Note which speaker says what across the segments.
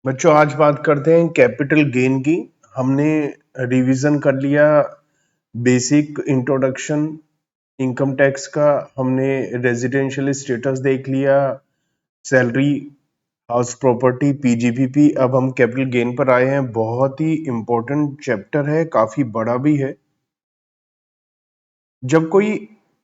Speaker 1: बच्चों आज बात करते हैं कैपिटल गेन की। हमने रिवीजन कर लिया बेसिक इंट्रोडक्शन इनकम टैक्स का, हमने रेजिडेंशियल स्टेटस देख लिया, सैलरी, हाउस प्रॉपर्टी, पीजीबीपी। अब हम कैपिटल गेन पर आए हैं। बहुत ही इंपॉर्टेंट चैप्टर है, काफी बड़ा भी है। जब कोई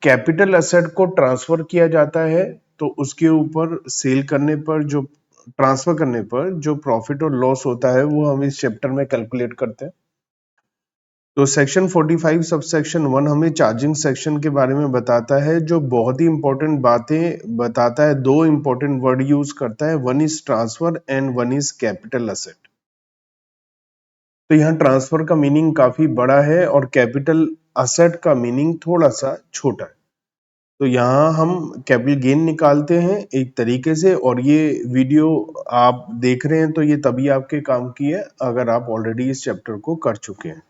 Speaker 1: कैपिटल असेट को ट्रांसफर किया जाता है तो उसके ऊपर सेल करने पर जो ट्रांसफर करने पर जो प्रॉफिट और लॉस होता है वो हम इस चैप्टर में कैलकुलेट करते हैं। तो सेक्शन 45 सब सेक्शन 1 हमें चार्जिंग सेक्शन के बारे में बताता है, जो बहुत ही इंपॉर्टेंट बातें बताता है। दो इंपॉर्टेंट वर्ड यूज करता है, one is transfer and one is capital asset. तो यहाँ ट्रांसफर का मीनिंग काफी बड़ा है और कैपिटल असेट का मीनिंग थोड़ा सा छोटा है। तो यहाँ हम कैपिटल गेन निकालते हैं एक तरीके से, और ये वीडियो आप देख रहे हैं तो ये तभी आपके काम की है अगर आप ऑलरेडी इस चैप्टर को कर चुके हैं।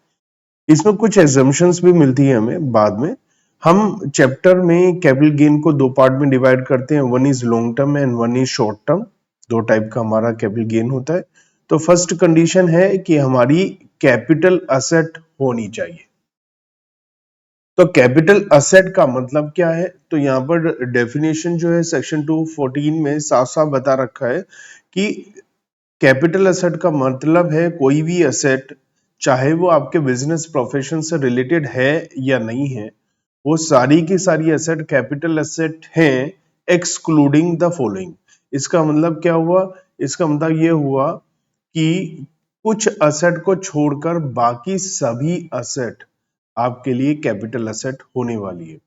Speaker 1: इसमें कुछ एग्जम्पशंस भी मिलती है हमें बाद में। हम चैप्टर में कैपिटल गेन को दो पार्ट में डिवाइड करते हैं, one is long term and one is short term. दो टाइप का हमारा कैपिटल गेन होता है। तो फर्स्ट कंडीशन है कि हमारी कैपिटल असेट होनी चाहिए। तो कैपिटल असेट का मतलब क्या है? तो यहाँ पर डेफिनेशन जो है सेक्शन 214 में साफ साफ बता रखा है कि कैपिटल असेट का मतलब है कोई भी असेट, चाहे वो आपके बिजनेस प्रोफेशन से रिलेटेड है या नहीं है, वो सारी की सारी असेट कैपिटल असेट हैं एक्सक्लूडिंग द फॉलोइंग। इसका मतलब क्या हुआ? इसका मतलब ये हुआ कि कुछ असेट को छोड़कर बाकी सभी असेट आपके लिए कैपिटल असेट होने वाली है।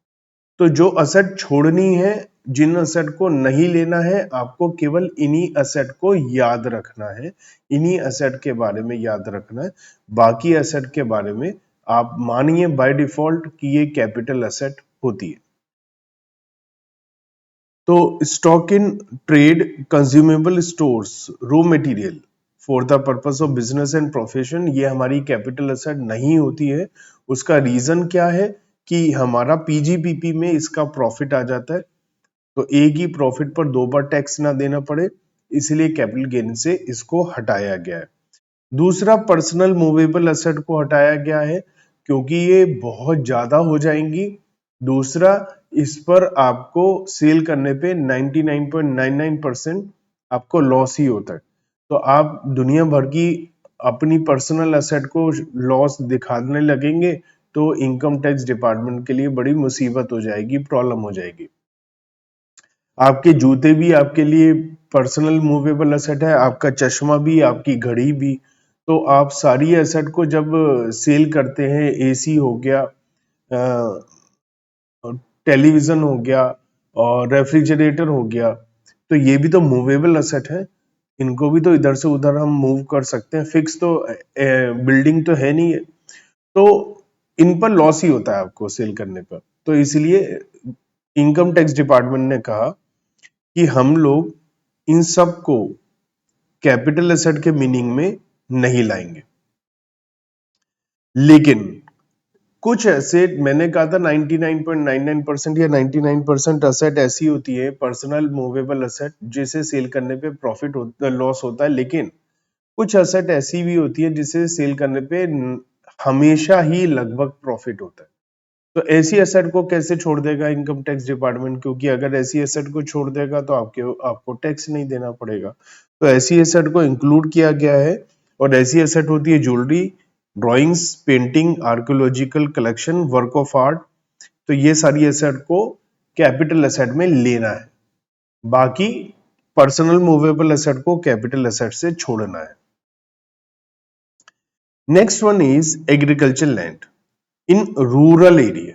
Speaker 1: तो जो असेट छोड़नी है, जिन असेट को नहीं लेना है, आपको केवल इन्हीं असेट को याद रखना है, इन्हीं असेट के बारे में याद रखना है। बाकी असेट के बारे में आप मानिए बाय डिफॉल्ट कि ये कैपिटल असेट होती है। तो stock in trade, consumable stores, raw material for the purpose of business and profession, ये हमारी कैपिटल असेट नहीं होती है। उसका रीजन क्या है कि हमारा पीजीपीपी में इसका प्रॉफिट आ जाता है, तो एक ही प्रॉफिट पर दो बार टैक्स ना देना पड़े, इसलिए कैपिटल गेन से इसको हटाया गया है। दूसरा, पर्सनल मूवेबल असेट को हटाया गया है क्योंकि ये बहुत ज्यादा हो जाएंगी। दूसरा, इस पर आपको सेल करने पे 99.99% आपको लॉस ही होता है। तो आप दुनिया भर की अपनी पर्सनल असेट को लॉस दिखाने लगेंगे तो इनकम टैक्स डिपार्टमेंट के लिए बड़ी मुसीबत हो जाएगी, प्रॉब्लम हो जाएगी। आपके जूते भी आपके लिए पर्सनल मूवेबल असेट है, आपका चश्मा भी, आपकी घड़ी भी। तो आप सारी एसेट को जब सेल करते हैं, एसी हो गया, टेलीविजन हो गया और रेफ्रिजरेटर हो गया, तो ये भी तो मूवेबल असेट है। इनको भी तो इधर से उधर हम मूव कर सकते हैं, फिक्स तो बिल्डिंग तो है नहीं है। तो इन पर लॉस ही होता है आपको सेल करने पर। तो इसलिए इनकम टैक्स डिपार्टमेंट ने कहा कि हम लोग इन सब को कैपिटल एसेट के मीनिंग में नहीं लाएंगे। लेकिन कुछ एसेट, मैंने कहा था 99.99% या 99% एसेट ऐसी होती है पर्सनल मूवेबल एसेट जिसे सेल करने पे प्रॉफिट लॉस होता है, लेकिन कुछ एसेट ऐसी भी होती है जिसे सेल करने पे हमेशा ही लगभग प्रॉफिट होता है। तो ऐसी एसेट को कैसे छोड़ देगा इनकम टैक्स डिपार्टमेंट? क्योंकि अगर ऐसी एसेट को छोड़ देगा तो आपको टैक्स नहीं देना पड़ेगा। तो ऐसी एसेट को इंक्लूड किया गया है, और ऐसी एसेट होती है jewellery, drawings, painting, archaeological collection, work of art. तो ये सारी एसेट को कैपिटल एसेट में लेना है, बाकी पर्सनल मूवेबल एसेट को कैपिटल एसेट से छोड़ना है। Next one is agriculture land in rural area.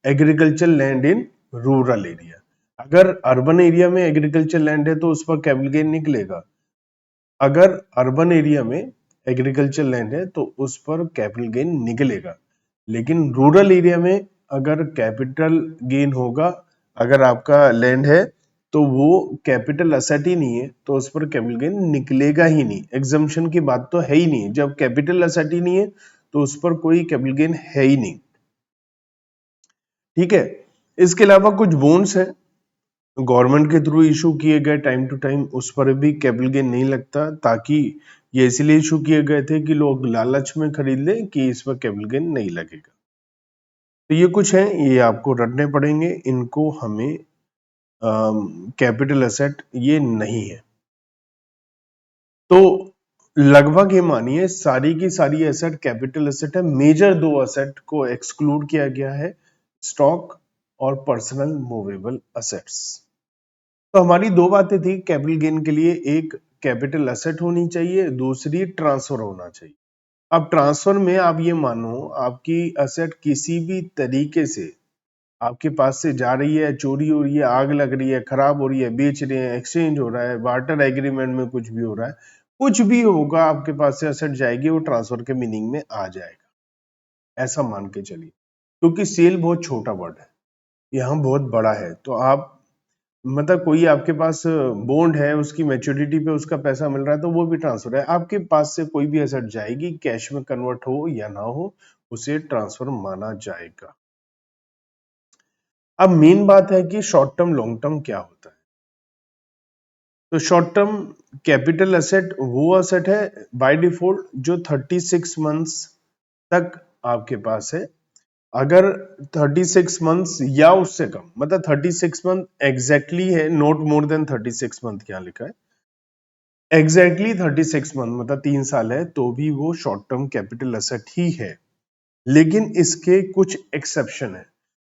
Speaker 1: Agriculture land in rural area, अगर अर्बन एरिया में एग्रीकल्चर लैंड है तो उस पर कैपिटल गेन निकलेगा। अगर अर्बन एरिया में एग्रीकल्चर लैंड है तो उस पर कैपिटल गेन निकलेगा। लेकिन रूरल एरिया में अगर कैपिटल गेन होगा, अगर आपका लैंड है तो वो कैपिटल असेट ही नहीं है, तो उस पर कैपिटल गेन निकलेगा ही नहीं। एग्जम्पशन की बात तो है ही नहीं, जब कैपिटल असेट ही नहीं है तो उस पर कोई कैपिटल गेन है ही नहीं। ठीक है। इसके अलावा कुछ बोन्स है, गवर्नमेंट के थ्रू इशू किए गए टाइम टू टाइम उस पर भी कैपिटल गेन नहीं लगता, ताकि ये इसलिए इशू किए गए थे कि लोग लालच में खरीद लें कि इस पर कैपिटल गेन नहीं लगेगा। तो ये कुछ है, ये आपको रटने पड़ेंगे, इनको हमें कैपिटल एसेट ये नहीं है। तो लगभग ये मानिए सारी की सारी एसेट कैपिटल एसेट है। मेजर दो एसेट को एक्सक्लूड किया गया है, स्टॉक और पर्सनल मूवेबल एसेट्स। तो हमारी दो बातें थी कैपिटल गेन के लिए, एक कैपिटल एसेट होनी चाहिए, दूसरी ट्रांसफर होना चाहिए। अब ट्रांसफर में आप ये मानो आपकी एसेट किसी भी तरीके से आपके पास से जा रही है, चोरी हो रही है, आग लग रही है, खराब हो रही है, बेच रहे हैं, एक्सचेंज हो रहा है, बार्टर एग्रीमेंट में कुछ भी हो रहा है, कुछ भी होगा आपके पास से एसेट जाएगी, वो ट्रांसफर के मीनिंग में आ जाएगा, ऐसा मान के चलिए। क्योंकि सेल बहुत छोटा वर्ड है, यहाँ बहुत बड़ा है। तो आप मतलब कोई आपके पास बॉन्ड है, उसकी मैच्योरिटी पे उसका पैसा मिल रहा है, तो वो भी ट्रांसफर है। आपके पास से कोई भी एसेट जाएगी, कैश में कन्वर्ट हो या ना हो, उसे ट्रांसफर माना जाएगा। अब मेन बात है कि शॉर्ट टर्म लॉन्ग टर्म क्या होता है। तो शॉर्ट टर्म कैपिटल एसेट वो एसेट है बाय डिफॉल्ट जो 36 मंथ्स तक आपके पास है। अगर 36 मंथ्स या उससे कम, मतलब 36 मंथ एग्जैक्टली है, नॉट मोर देन 36 मंथ क्या लिखा है, एग्जैक्टली 36 मंथ मतलब 3 साल है, तो भी वो शॉर्ट टर्म कैपिटल एसेट ही है। लेकिन इसके कुछ एक्सेप्शन है,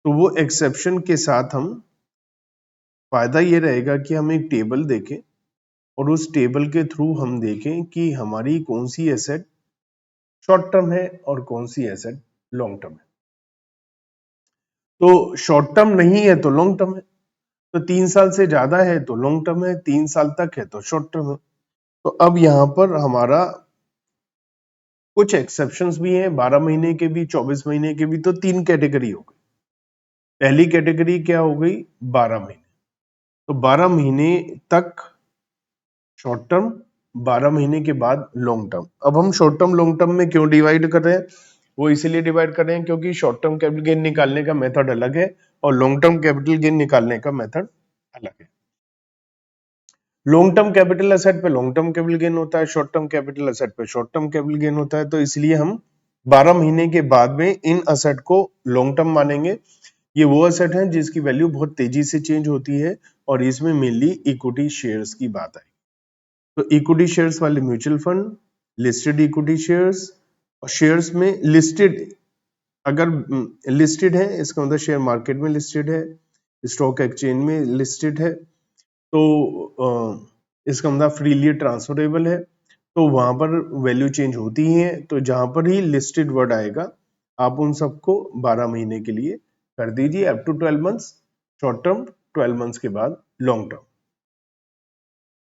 Speaker 1: तो वो एक्सेप्शन के साथ हम फायदा ये रहेगा कि हम एक टेबल देखें और उस टेबल के थ्रू हम देखें कि हमारी कौन सी एसेट शॉर्ट टर्म है और कौन सी एसेट लॉन्ग टर्म है। तो शॉर्ट टर्म नहीं है तो लॉन्ग टर्म है, तो 3 साल से ज्यादा है तो लॉन्ग टर्म है, 3 साल तक है तो शॉर्ट टर्म है। तो अब यहां पर हमारा कुछ एक्सेप्शंस भी हैं, 12 महीने के भी, 24 महीने के भी। तो 3 कैटेगरी हो गई। पहली कैटेगरी क्या हो गई, 12 महीने। तो 12 महीने तक शॉर्ट टर्म, 12 महीने के बाद लॉन्ग टर्म। अब हम शॉर्ट टर्म लॉन्ग टर्म में क्यों डिवाइड कर रहे हैं, वो इसीलिए डिवाइड कर रहे हैं क्योंकि शॉर्ट टर्म कैपिटल गेन निकालने का मेथड अलग है और लॉन्ग टर्म कैपिटल गेन निकालने का मेथड अलग है। लॉन्ग टर्म कैपिटल एसेट पे लॉन्ग टर्म कैपिटल गेन होता है, शॉर्ट टर्म कैपिटल एसेट पे शॉर्ट टर्म कैपिटल गेन होता है। तो इसलिए हम 12 महीने के बाद में इन एसेट को लॉन्ग टर्म मानेंगे। ये वो एसेट है जिसकी वैल्यू बहुत तेजी से चेंज होती है और इसमें मेनली इक्विटी शेयर्स की बात आई। तो इक्विटी शेयर्स वाले mutual fund, listed equity shares, और शेयर्स में लिस्टेड, अगर लिस्टेड है इसका मतलब शेयर मार्केट में लिस्टेड है, स्टॉक एक्सचेंज में लिस्टेड है, तो इसका मतलब फ्रीली ट्रांसफरेबल है, तो वहां पर वैल्यू चेंज होती ही है। तो जहां पर ही लिस्टेड वर्ड आएगा आप उन सबको 12 महीने के लिए कर दीजिए, up to 12 months short term, 12 months के बाद long term.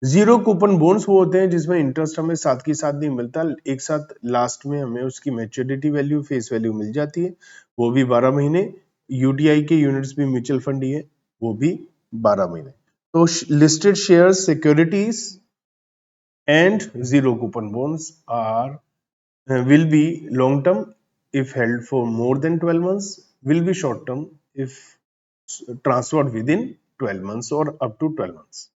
Speaker 1: Zero coupon bonds वो होते हैं जिसमें इंटरेस्ट हमें साथ के साथ नहीं मिलता, एक साथ लास्ट में हमें उसकी मैच्योरिटी वैल्यू, फेस वैल्यू मिल जाती है, वो भी 12 महीने। यूटीआई के यूनिट्स भी म्यूचुअल फंड ही है, वो भी 12 महीने। तो listed share securities and zero coupon bonds are will be long term if held for more than 12 months, will be short term if transferred within 12 months or up to 12 months.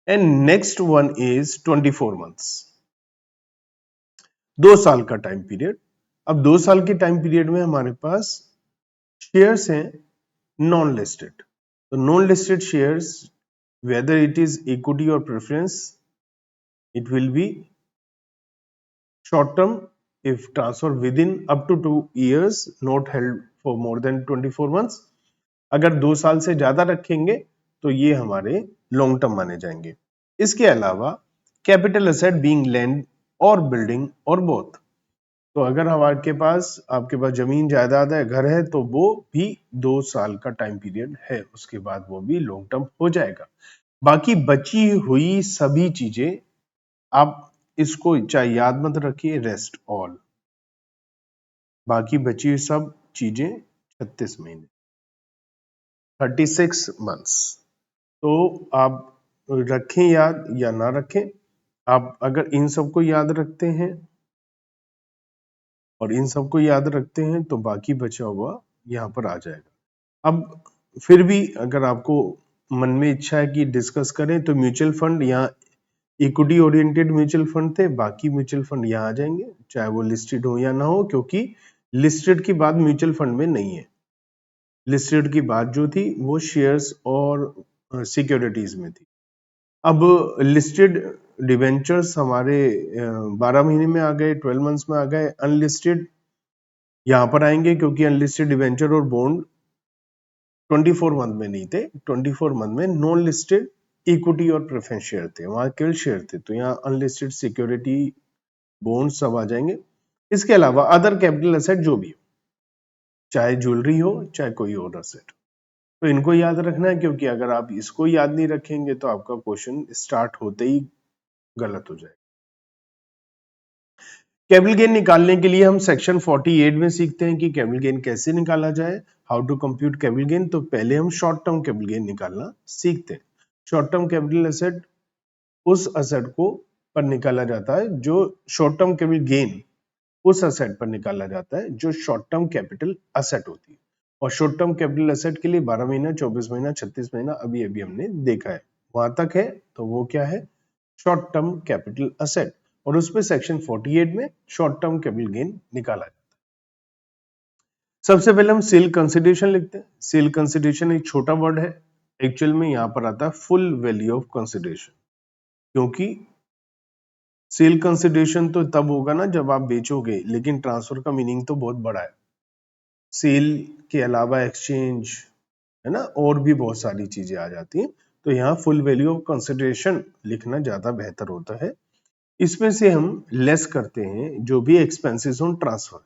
Speaker 1: And next one is 24 months, 2 साल का time period. अब 2 साल के time period में हमारे पास shares हैं non listed. तो non listed shares, whether it is equity or preference, it will be short term if transferred within up to 2 years, not held for more than 24 months। अगर 2 साल से ज्यादा रखेंगे तो ये हमारे लॉन्ग टर्म माने जाएंगे। इसके अलावा कैपिटल एसेट बीइंग लैंड और बिल्डिंग और बोथ, तो अगर हमारे पास आपके पास जमीन जायदाद है, घर है, तो वो भी 2 साल का टाइम पीरियड है, उसके बाद वो भी लॉन्ग टर्म हो जाएगा। बाकी बची हुई सभी चीजें आप इसको चाहे याद मत रखिए, रेस्ट ऑल, बाकी बची हुई सब चीजें 36 महीने, 36 मंथ्स। तो आप रखें याद या ना रखें, आप अगर इन सबको याद रखते हैं और इन सबको याद रखते हैं तो बाकी बचा हुआ यहां पर आ जाएगा। अब फिर भी अगर आपको मन में इच्छा है कि डिस्कस करें तो म्यूचुअल फंड यहाँ इक्विटी ओरिएंटेड म्यूचुअल फंड थे, बाकी म्यूचुअल फंड यहाँ आ जाएंगे, चाहे वो लिस्टेड हो या ना हो, क्योंकि लिस्टेड की बात म्यूचुअल फंड में नहीं है। लिस्टेड की बात जो थी वो शेयर्स और सिक्योरिटीज में थी। अब लिस्टेड डिवेंचर्स हमारे 12 महीने में आ गए, 12 मंथ्स में आ गए। अनलिस्टेड यहाँ पर आएंगे क्योंकि अनलिस्टेड डिवेंचर और बॉन्ड 24 मंथ में नहीं थे, 24 मंथ में नॉन लिस्टेड इक्विटी और प्रेफरेंस शेयर थे, वहां केवल शेयर थे, तो यहाँ अनलिस्टेड सिक्योरिटी बॉन्ड सब आ जाएंगे। इसके अलावा अदर कैपिटल एसेट जो भी हो, चाहे ज्वेलरी हो चाहे कोई और एसेट, तो इनको याद रखना है, क्योंकि अगर आप इसको याद नहीं रखेंगे तो आपका क्वेश्चन स्टार्ट होते ही गलत हो जाएगा। कैपिटल गेन निकालने के लिए हम सेक्शन 48 में सीखते हैं कि कैपिटल गेन कैसे निकाला जाए, how to compute capital gain. तो पहले हम शॉर्ट टर्म कैपिटल गेन निकालना सीखते हैं। शॉर्ट टर्म कैपिटल एसेट उस एसेट को पर निकाला जाता है जो शॉर्ट टर्म कैपिटल गेन उस एसेट पर निकाला जाता है जो शॉर्ट टर्म कैपिटल एसेट होती है। और शॉर्ट टर्म कैपिटल एसेट के लिए 12 महीना, 24 महीना, 36 महीना अभी अभी हमने देखा है, वहां तक है, तो वो क्या है, शॉर्ट टर्म कैपिटल एसेट। और उसमें सेक्शन 48 में शॉर्ट टर्म कैपिटल गेन निकाला जाता है। सबसे पहले हम सेल कंसिडरेशन लिखते हैं। सेल कंसिडरेशन एक छोटा वर्ड है, एक्चुअल में यहां पर आता है फुल वैल्यू ऑफ कंसिडरेशन, क्योंकि सेल कंसिडरेशन तो तब होगा ना जब आप बेचोगे, लेकिन ट्रांसफर का मीनिंग तो बहुत बड़ा है। सेल के अलावा एक्सचेंज है ना, और भी बहुत सारी चीजें आ जाती हैं, तो यहाँ फुल वैल्यू ऑफ कंसिडरेशन लिखना ज्यादा बेहतर होता है। इसमें से हम लेस करते हैं जो भी एक्सपेंसेस ऑन ट्रांसफर,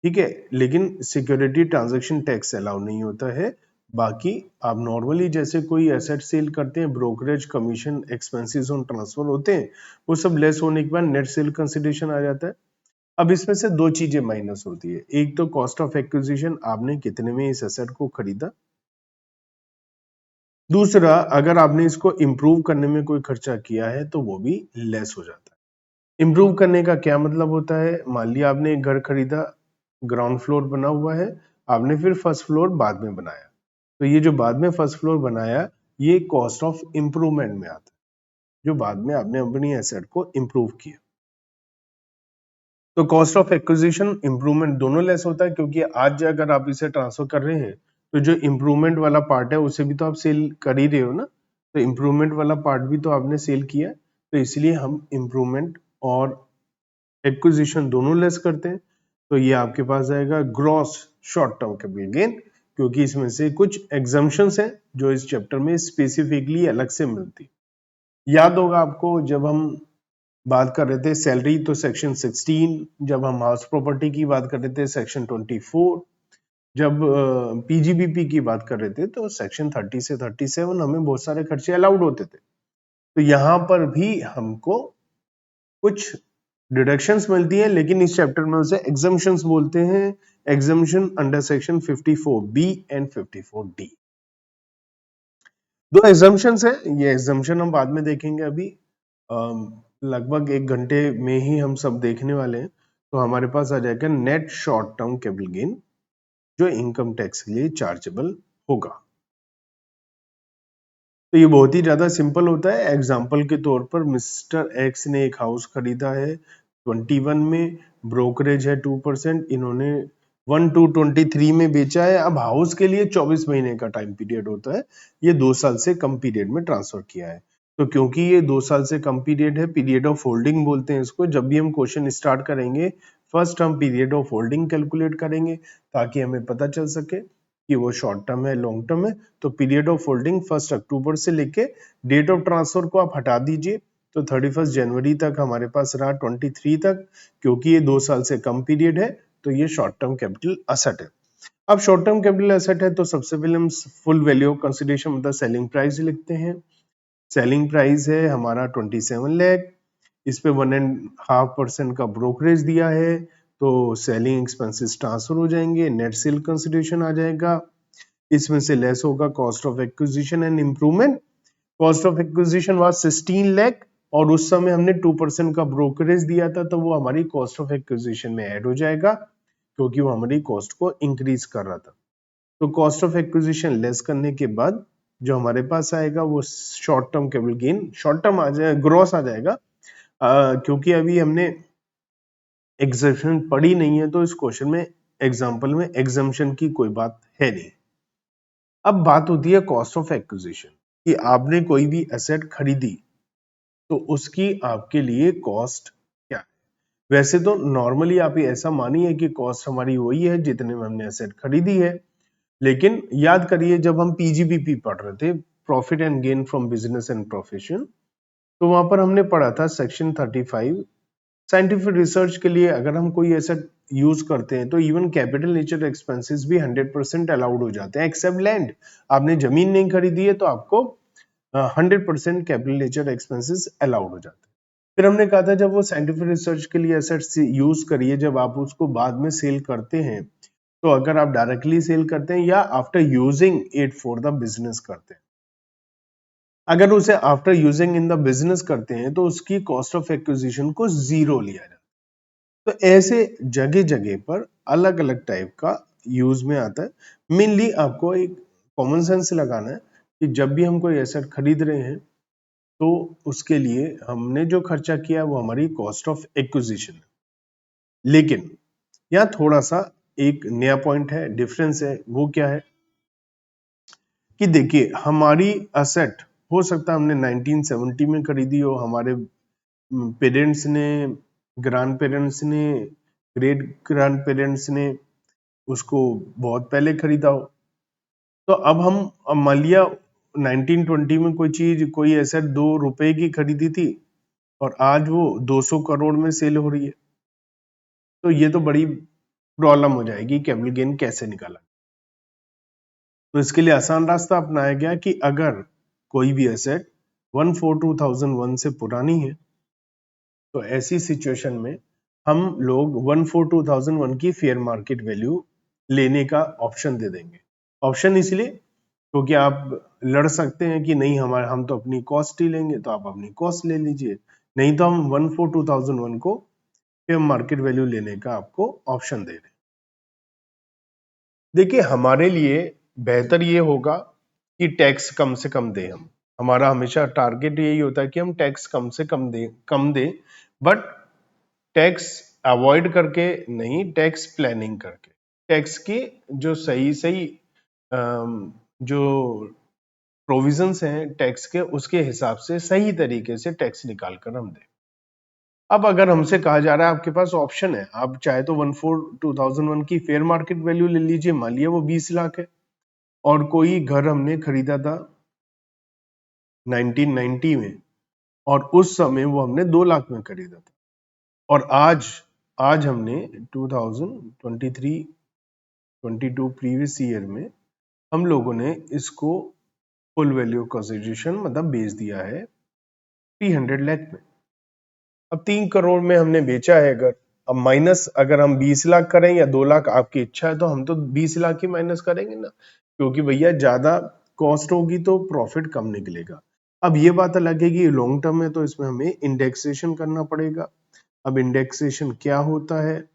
Speaker 1: ठीक है, लेकिन सिक्योरिटी ट्रांजैक्शन टैक्स अलाउ नहीं होता है। बाकी आप नॉर्मली जैसे कोई एसेट सेल करते हैं, brokerage commission expenses on transfer होते हैं, वो सब लेस होने के बाद नेट सेल कंसिडरेशन आ जाता है। अब इसमें से दो चीजें माइनस होती है, एक तो कॉस्ट ऑफ एक्विजिशन, आपने कितने में इस एसेट को खरीदा, दूसरा अगर आपने इसको इम्प्रूव करने में कोई खर्चा किया है तो वो भी लेस हो जाता है। इम्प्रूव करने का क्या मतलब होता है, मान लिया आपने एक घर खरीदा, ग्राउंड फ्लोर बना हुआ है, आपने फिर फर्स्ट फ्लोर बाद में बनाया, तो ये जो बाद में फर्स्ट फ्लोर बनाया ये कॉस्ट ऑफ इम्प्रूवमेंट में आता है, जो बाद में आपने अपनी एसेट को इम्प्रूव किया। तो कॉस्ट ऑफ एक्विजिशन इम्प्रूवमेंट दोनों लेस होता है, क्योंकि आज अगर आप इसे ट्रांसफर कर रहे हैं तो जो इम्प्रूवमेंट वाला पार्ट है उसे भी तो आप सेल कर ही रहे हो ना, तो इम्प्रूवमेंट वाला पार्ट भी तो आपने सेल किया, तो इसलिए हम इम्प्रूवमेंट और एक्विजिशन दोनों लेस करते हैं। तो ये आपके पास आएगा gross short term capital gain, क्योंकि इसमें से कुछ एग्जम्पशंस हैं जो इस चैप्टर में स्पेसिफिकली अलग से मिलती। याद होगा आपको जब हम बात कर रहे थे सैलरी तो सेक्शन 16, जब हम हाउस प्रॉपर्टी की बात कर रहे थे सेक्शन 24, जब पीजीबीपी की बात कर रहे थे तो सेक्शन 30 से 37 हमें बहुत सारे खर्चे अलाउड होते थे। तो यहाँ पर भी हमको कुछ डिडक्शंस मिलती है, लेकिन इस चैप्टर में उसे एग्जम्पशंस बोलते हैं, exemption under section 54B and 54D। दो एग्जम्पशंस है, ये एग्जम्पशन हम बाद में देखेंगे, अभी लगभग 1 घंटे में ही हम सब देखने वाले हैं। तो हमारे पास आ जाएगा net short term capital gain जो इनकम टैक्स के लिए चार्जेबल होगा। तो ये बहुत ही ज्यादा सिंपल होता है। एग्जाम्पल के तौर पर मिस्टर एक्स ने एक हाउस खरीदा है 21 में, ब्रोकरेज है 2%, इन्होंने 1 to 23 में बेचा है। अब हाउस के लिए 24 महीने का टाइम पीरियड होता है, ये 2 साल से कम पीरियड में ट्रांसफर किया है। तो क्योंकि ये 2 साल से कम पीरियड है, पीरियड ऑफ होल्डिंग बोलते हैं इसको, जब भी हम क्वेश्चन स्टार्ट करेंगे फर्स्ट हम पीरियड ऑफ होल्डिंग कैलकुलेट करेंगे ताकि हमें पता चल सके कि वो शॉर्ट टर्म है लॉन्ग टर्म है। तो पीरियड ऑफ होल्डिंग 1 अक्टूबर से लेके डेट ऑफ ट्रांसफर को आप हटा दीजिए तो 31 जनवरी तक हमारे पास रहा 23 तक, क्योंकि ये 2 साल से कम पीरियड है तो ये शॉर्ट टर्म कैपिटल एसेट है। अब शॉर्ट टर्म कैपिटल एसेट है तो सबसे पहले हम फुल वैल्यू ऑफ कंसिडरेशन मतलब सेलिंग प्राइस लिखते हैं। सेलिंग प्राइस है हमारा 27 लाख, इस पे 1.5% का ब्रोकरेज दिया है, तो सेलिंग एक्सपेंसेस ट्रांसफर हो जाएंगे, नेट सेल कंसिडरेशन आ जाएगा, इसमें से लेस होगा cost of acquisition and improvement. Cost of acquisition was 16 lakh और उस समय हमने 2% का ब्रोकरेज दिया था, तो वो हमारी कॉस्ट ऑफ एक्विजिशन में ऐड हो जाएगा क्योंकि वो हमारी कॉस्ट को इंक्रीज कर रहा था। तो कॉस्ट ऑफ एक्विजिशन लेस करने के बाद जो हमारे पास आएगा वो short term capital gain, short term आ जाएगा, ग्रॉस आ जाएगा, क्योंकि अभी हमने एग्जम्पशन पढ़ी नहीं है तो इस क्वेश्चन में एग्जाम्पल में एग्जम्पशन की कोई बात है नहीं। अब बात होती है कॉस्ट ऑफ एक्विजिशन, कि आपने कोई भी एसेट खरीदी तो उसकी आपके लिए कॉस्ट क्या है। वैसे तो नॉर्मली आप ये ऐसा मानिए कि कॉस्ट हमारी वही है जितने में हमने एसेट खरीदी है, लेकिन याद करिए जब हम पीजीबीपी पढ़ रहे थे, profit and gain from business and profession, तो वहां पर हमने पढ़ा था सेक्शन 35, साइंटिफिक रिसर्च के लिए अगर हम कोई ऐसा यूज करते हैं तो इवन कैपिटल नेचर एक्सपेंसेस भी 100% अलाउड हो जाते हैं, एक्सेप्ट लैंड। आपने जमीन नहीं खरीदी है तो आपको 100% कैपिटल नेचर एक्सपेंसेस अलाउड हो जाते हैं। फिर हमने कहा था जब वो साइंटिफिक रिसर्च के लिए एसेट्स यूज करिए, जब आप उसको बाद में सेल करते हैं, तो अगर आप डायरेक्टली सेल करते हैं या after using it for the business करते हैं, अगर उसे after using in the business करते हैं तो उसकी कॉस्ट ऑफ एक्विजिशन को जीरो लिया जाता है। तो ऐसे जगह जगह पर अलग अलग टाइप का यूज में आता है। मेनली आपको एक कॉमन सेंस लगाना है कि जब भी हम कोई एसेट खरीद रहे हैं तो उसके लिए हमने जो खर्चा किया वो हमारी कॉस्ट ऑफ एक्विजिशन है। लेकिन यहाँ थोड़ा सा एक नया पॉइंट है, डिफरेंस है, वो क्या है कि देखिए हमारी असेट हो सकता है हमने 1970 में खरीदी हो, हमारे पेरेंट्स ने, ग्रैंड पेरेंट्स ने, ग्रेट ग्रैंड पेरेंट्स ने उसको बहुत पहले खरीदा हो। तो अब हम, अब मान लिया 1920 में कोई चीज, कोई एसेट 2 रुपए की खरीदी थी और आज वो 200 करोड़ में सेल हो रही है, तो ये तो बड़ी प्रॉब्लम हो जाएगी, कैपिटल गेन कैसे निकाला। तो इसके लिए आसान रास्ता अपनाया गया कि अगर कोई भी एसेट 1/4/2001 से पुरानी है तो ऐसी सिचुएशन में हम लोग 1/4/2001 की फेयर मार्केट वैल्यू लेने का ऑप्शन दे देंगे। ऑप्शन इसलिए क्योंकि आप लड़ सकते हैं कि नहीं हमारे, हम तो अपनी कॉस्ट ही लेंगे, तो आप अपनी कॉस्ट ले लीजिए, नहीं तो हम 1/4/2001 को फेयर मार्केट वैल्यू लेने का आपको ऑप्शन दे रहे हैं। देखिए हमारे लिए बेहतर ये होगा कि टैक्स कम से कम दें हम, हमारा हमेशा टारगेट यही होता है कि हम टैक्स कम से कम दें, बट टैक्स अवॉइड करके नहीं, टैक्स प्लानिंग करके, टैक्स की जो सही सही जो प्रोविजंस हैं टैक्स के, उसके हिसाब से सही तरीके से टैक्स निकाल कर हम दें। अब अगर हमसे कहा जा रहा है आपके पास ऑप्शन है, आप चाहे तो 1/4/2001 की फेयर मार्केट वैल्यू ले लीजिए, मान लिया वो 20 लाख है, और कोई घर हमने खरीदा था 1990 में और उस समय वो हमने 2 लाख में खरीदा था, और आज आज हमने 2023-22 प्रीवियस ईयर में हम लोगों ने इसको फुल वैल्यू कंसिडरेशन मतलब बेच दिया है 300 लाख में। अब 3 करोड़ में हमने बेचा है अगर, अब माइनस अगर हम 20 लाख करें या 2 लाख, आपकी इच्छा है तो हम तो 20 लाख ही माइनस करेंगे ना, क्योंकि भैया ज्यादा कॉस्ट होगी तो प्रॉफिट कम निकलेगा। अब ये बात अलग है कि लॉन्ग टर्म में तो इसमें हमें इंडेक्सेशन करना पड़ेगा। अब इंडेक्सेशन क्या होता है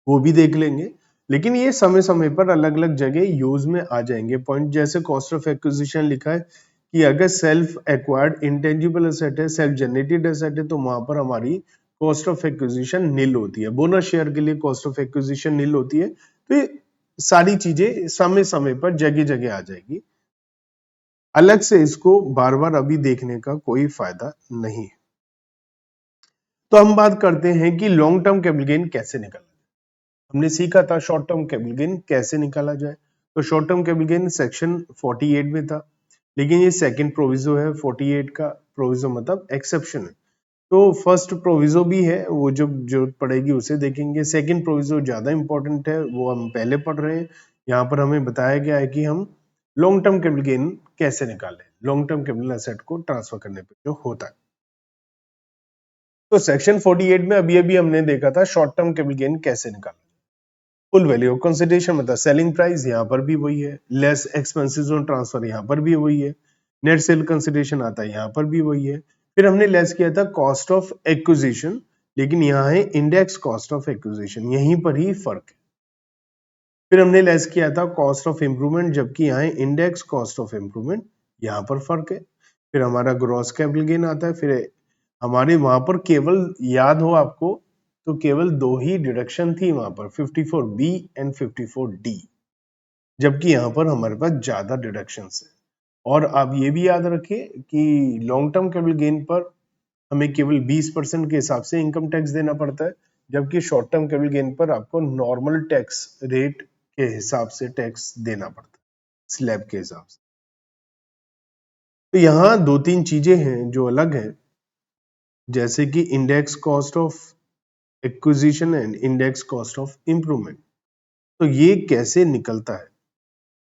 Speaker 1: वो भी देख लेंगे, लेकिन ये समय समय पर अलग अलग जगह यूज में आ जाएंगे पॉइंट। जैसे कॉस्ट ऑफ एक्विजिशन लिखा है कि अगर सेल्फ एक्वायर्ड इंटेंजिबल एसेट है, सेल्फ जनरेटेड एसेट है, तो वहां पर हमारी कॉस्ट ऑफ एक्विजिशन नील होती है। बोनस शेयर के लिए कॉस्ट ऑफ एक्विजिशन नील होती है। तो ये सारी चीजें समय समय पर जगह जगह आ जाएगी, अलग से इसको बार बार अभी देखने का कोई फायदा नहीं है। तो हम बात करते हैं कि लॉन्ग टर्म कैपिटल गेन कैसे निकलना। हमने सीखा था शॉर्ट टर्म कैपिटल गेन कैसे निकाला जाए। तो short term capital gain section 48 में था, लेकिन ये सेकंड प्रोविजो है 48 का। प्रोविजो मतलब एक्सेप्शन है, तो फर्स्ट प्रोविजो भी है, वो जब जरूरत पड़ेगी उसे देखेंगे। सेकंड प्रोविजो ज्यादा इंपॉर्टेंट है, वो हम पहले पढ़ रहे हैं। यहाँ पर हमें बताया गया है कि हम लॉन्ग टर्म कैपिटल गेन कैसे निकालें, लॉन्ग टर्म कैपिटल एसेट को ट्रांसफर करने पर जो होता है। तो सेक्शन 48 में अभी अभी हमने देखा था शॉर्ट टर्म कैपिटल गेन कैसे निकाला। फुल वैल्यू ऑफ कंसिडरेशन मतलब सेलिंग प्राइस, यहाँ पर भी वही है। लेस एक्सपेंसेस ऑन ट्रांसफर, यहाँ पर भी वही है। नेट सेल कंसिडरेशन आता है, यहाँ पर भी वही है। फिर हमने लेस किया था कॉस्ट ऑफ एक्विजिशन, लेकिन यहाँ है इंडेक्स कॉस्ट ऑफ एक्विजिशन, यहीं पर ही फर्क है। फिर हमने लेस किया था कॉस्ट ऑफ इम्प्रूवमेंट, जबकि यहाँ इंडेक्स कॉस्ट ऑफ इम्प्रूवमेंट, यहाँ पर फर्क है। फिर हमारा ग्रॉस कैपिटल गेन आता है। फिर हमारे वहां पर केवल याद हो आपको तो केवल दो ही डिडक्शन थी वहां पर, 54B एंड 54D, जबकि यहाँ पर हमारे पास ज्यादा डिडक्शंस है। और आप ये भी याद रखिए कि लॉन्ग टर्म कैपिटल गेन पर हमें केवल 20% के हिसाब से इनकम टैक्स देना पड़ता है, जबकि शॉर्ट टर्म कैपिटल गेन पर आपको नॉर्मल टैक्स रेट के हिसाब से टैक्स देना पड़ता है, स्लैब के हिसाब से। तो यहाँ दो तीन चीजें हैं जो अलग है, जैसे कि index cost of acquisition and index cost of improvement. तो ये कैसे निकलता है?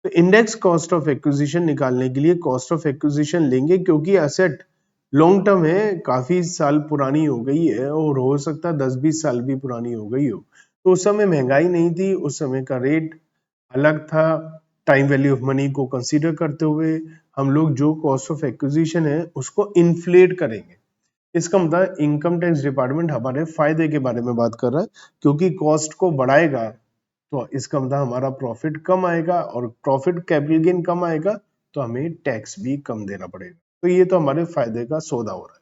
Speaker 1: तो इंडेक्स कॉस्ट ऑफ एक्विजिशन निकालने के लिए कॉस्ट ऑफ एक्विजिशन लेंगे, क्योंकि एसेट लॉन्ग टर्म है, काफी साल पुरानी हो गई है और हो सकता है 10-20 साल भी पुरानी हो गई हो। तो उस समय महंगाई नहीं थी, उस समय का रेट अलग था। टाइम वैल्यू ऑफ मनी को कंसीडर करते हुए हम लोग जो कॉस्ट ऑफ एक्विजिशन है उसको इन्फ्लेट करेंगे। इसका मतलब इनकम टैक्स डिपार्टमेंट हमारे फायदे के बारे में बात कर रहा है, क्योंकि कॉस्ट को बढ़ाएगा तो इसका मतलब हमारा प्रॉफिट कम आएगा, और प्रॉफिट कैपिटल गेन कम आएगा तो हमें टैक्स भी कम देना पड़ेगा। तो ये तो हमारे फायदे का सौदा हो रहा है।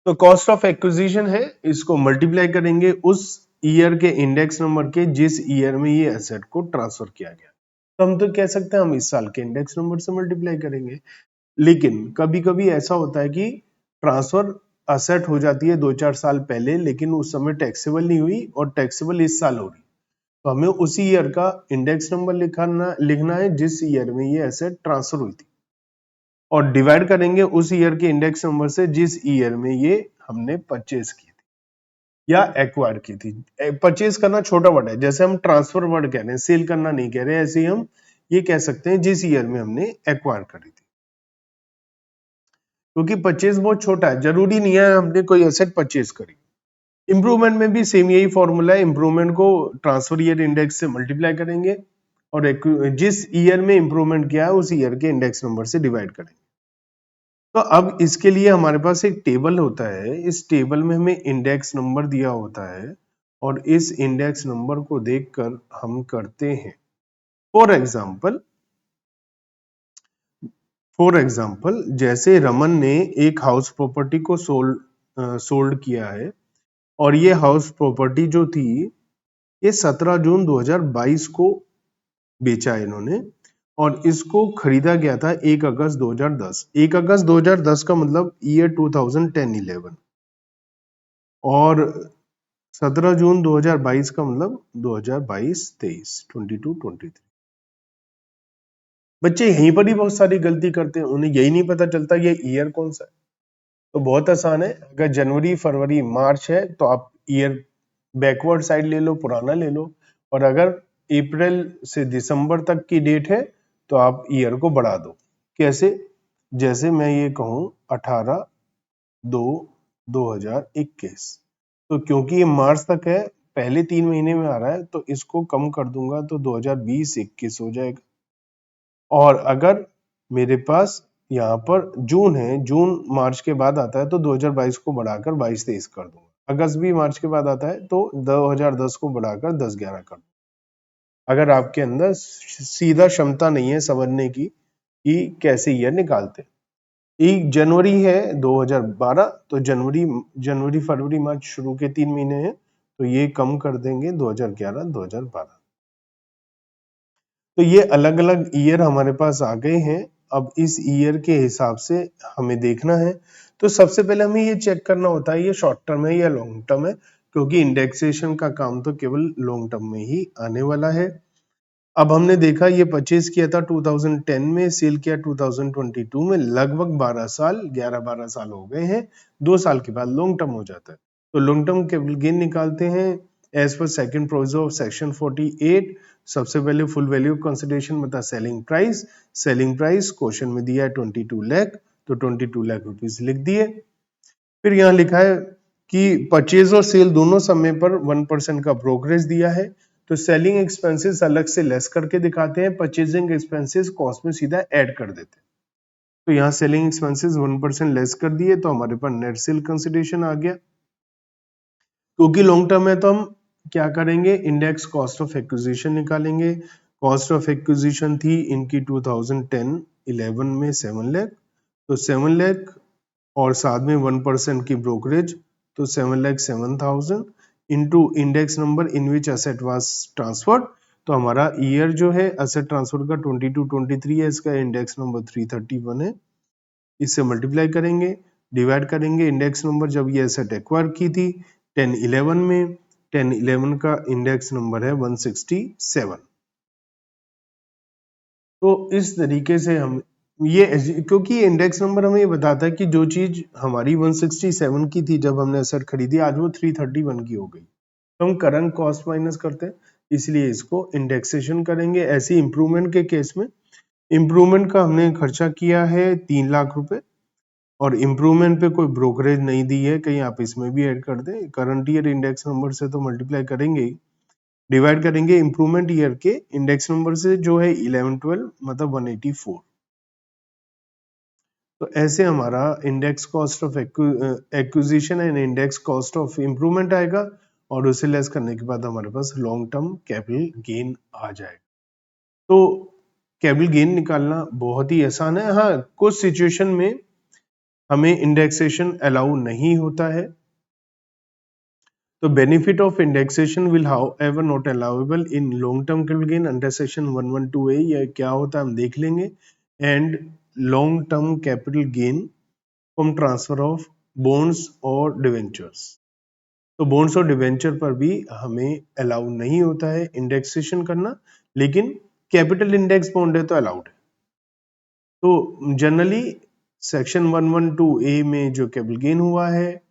Speaker 1: तो कॉस्ट ऑफ एक्विजिशन है, इसको मल्टीप्लाई करेंगे उस ईयर के इंडेक्स नंबर के जिस ईयर में ये एसेट को ट्रांसफर किया गया। तो हम तो कह सकते हैं हम इस साल के इंडेक्स नंबर से मल्टीप्लाई करेंगे। लेकिन कभी कभी ऐसा होता है कि ट्रांसफर असेट हो जाती है 2-4 साल पहले, लेकिन उस समय टैक्सेबल नहीं हुई और टैक्सेबल इस साल हो रही, तो हमें उसी ईयर का इंडेक्स नंबर लिखना है जिस ईयर में ये एसेट ट्रांसफर हुई थी, और डिवाइड करेंगे उस ईयर के इंडेक्स नंबर से जिस ईयर में ये हमने परचेज की थी या एक्वायर की थी। परचेज करना छोटा वर्ड है, जैसे हम ट्रांसफर वर्ड कह रहे हैं, सेल करना नहीं कह रहे हैं, ऐसे ही हम ये कह सकते हैं जिस ईयर में हमने एक्वायर करी थी। क्योंकि परचेज बहुत छोटा है, जरूरी नहीं है हमने कोई एसेट परचेज करी। इंप्रूवमेंट में भी सेम यही फॉर्मूला है, इंप्रूवमेंट को ट्रांसफर ईयर इंडेक्स से मल्टीप्लाई करेंगे और जिस ईयर में इंप्रूवमेंट किया है उस ईयर के इंडेक्स नंबर से डिवाइड करेंगे। तो अब इसके लिए हमारे पास एक टेबल होता है, इस टेबल में हमें इंडेक्स नंबर दिया होता है और इस इंडेक्स नंबर को देखकर हम करते हैं। फॉर एग्जाम्पल जैसे रमन ने एक हाउस प्रॉपर्टी को सोल्ड किया है, और ये हाउस प्रॉपर्टी जो थी ये 17 जून 2022 को बेचा है इन्होंने, और इसको खरीदा गया था 1 अगस्त 2010। 1 अगस्त 2010 का मतलब ईयर 2010-11, और 17 जून 2022 का मतलब 2022-23, 22-23। बच्चे यहीं पर ही बहुत सारी गलती करते हैं, उन्हें यही नहीं पता चलता ये ईयर कौन सा है। तो बहुत आसान है, अगर जनवरी फरवरी मार्च है तो आप ईयर बैकवर्ड साइड ले लो, पुराना ले लो, और अगर अप्रैल से दिसंबर तक की डेट है तो आप ईयर को बढ़ा दो। कैसे? जैसे मैं ये कहूं 18/2/2021, तो क्योंकि ये मार्च तक है, पहले 3 महीने में आ रहा है, तो इसको कम कर दूंगा तो 2020-21 हो जाएगा। और अगर मेरे पास यहाँ पर जून है, जून मार्च के बाद आता है, तो 2022 को बढ़ाकर 22-23 कर दूंगा। अगस्त भी मार्च के बाद आता है तो 2010 को बढ़ाकर 10-11 कर दूंगा। अगर आपके अंदर सीधा क्षमता नहीं है समझने की कि कैसे ईयर निकालते, एक जनवरी है 2012, तो जनवरी फरवरी मार्च शुरू के 3 महीने हैं, तो ये कम कर देंगे 2011-2012। तो ये अलग अलग ईयर हमारे पास आ गए हैं। अब इस ईयर के हिसाब से हमें देखना है, तो सबसे पहले हमें ये चेक करना होता है ये शॉर्ट टर्म है या लॉन्ग टर्म है, क्योंकि इंडेक्सेशन का काम तो केवल लॉन्ग टर्म में ही आने वाला है। अब हमने देखा ये परचेज किया था 2010 में, सेल किया 2022 में, लगभग 12 साल, 11-12 साल हो गए हैं। 2 साल के बाद लॉन्ग टर्म हो जाता है, तो लॉन्ग टर्म कैपिटल गेन निकालते हैं as per second proviso of section 48। सबसे पहले फुल वैल्यू कंसिडरेशन बता सेलिंग प्राइस क्वेश्चन में दिया है 22 लाख, तो 22 लाख रुपीस लिख दिए। फिर यहाँ लिखा है कि परचेज और सेल दोनों समय पर 1% का प्रोग्रेस दिया है, तो सेलिंग एक्सपेंसेस अलग से लेस करके दिखाते हैं, परचेजिंग एक्सपेंसेस कॉस्ट में सीधा ऐड कर देते हैं। तो यहाँ सेलिंग एक्सपेंसेस 1% लेस कर दिए, तो हमारे पास नेट सेल कंसिडरेशन आ गया। क्योंकि लॉन्ग टर्म है तो हम क्या करेंगे, इंडेक्स कॉस्ट ऑफ एक्विजिशन निकालेंगे। कॉस्ट ऑफ एक्विजिशन थी इनकी 2010-11 में 7 लाख, तो 7 लाख और साथ में 1% की ब्रोकरेज, तो 7,07,000 into index number in which asset was transferred. तो हमारा ईयर जो है एसेट ट्रांसफर का 22-23 है, इसका इंडेक्स नंबर 331 है। इससे मल्टीप्लाई करेंगे, डिवाइड करेंगे इंडेक्स नंबर जब ये एसेट एक्वायर की थी 10-11 में, 10-11 का इंडेक्स नंबर है 167। तो इस तरीके से हम ये क्योंकि इंडेक्स नंबर हमें ये बताता है कि जो चीज हमारी 167 की थी जब हमने एसेट खरीदी, आज वो 331 की हो गई, तो हम करंट कॉस्ट माइनस करते हैं, इसलिए इसको इंडेक्सेशन करेंगे। ऐसी इंप्रूवमेंट के केस में इंप्रूवमेंट का हमने खर्चा किया है 3 लाख रुपए और इंप्रूवमेंट पे कोई ब्रोकरेज नहीं दी है, कहीं आप इसमें भी ऐड कर दें, करंट ईयर इंडेक्स नंबर से तो मल्टीप्लाई करेंगे ही, डिवाइड करेंगे इंप्रूवमेंट ईयर के इंडेक्स नंबर से जो है 11-12 मतलब 184। तो ऐसे हमारा index cost of acquisition and index cost of improvement आएगा और उसे लेस करने के बाद हमारे पास लॉन्ग टर्म कैपिटल गेन आ जाएगा। तो कैपिटल गेन निकालना बहुत ही आसान है। हाँ, कुछ सिचुएशन में हमें इंडेक्सेशन अलाउ नहीं होता है, तो benefit of indexation will however not allowable in long term capital gain under section 112A। यह क्या होता है हम देख लेंगे। And long term capital gain from transfer of bonds और डिवेंचर्स, तो बॉन्ड्स और डिवेंचर पर भी हमें अलाउ नहीं होता है इंडेक्सेशन करना, लेकिन कैपिटल इंडेक्स बॉन्ड है तो अलाउड है। तो जनरली सेक्शन 112A में जो कैपिटल गेन हुआ है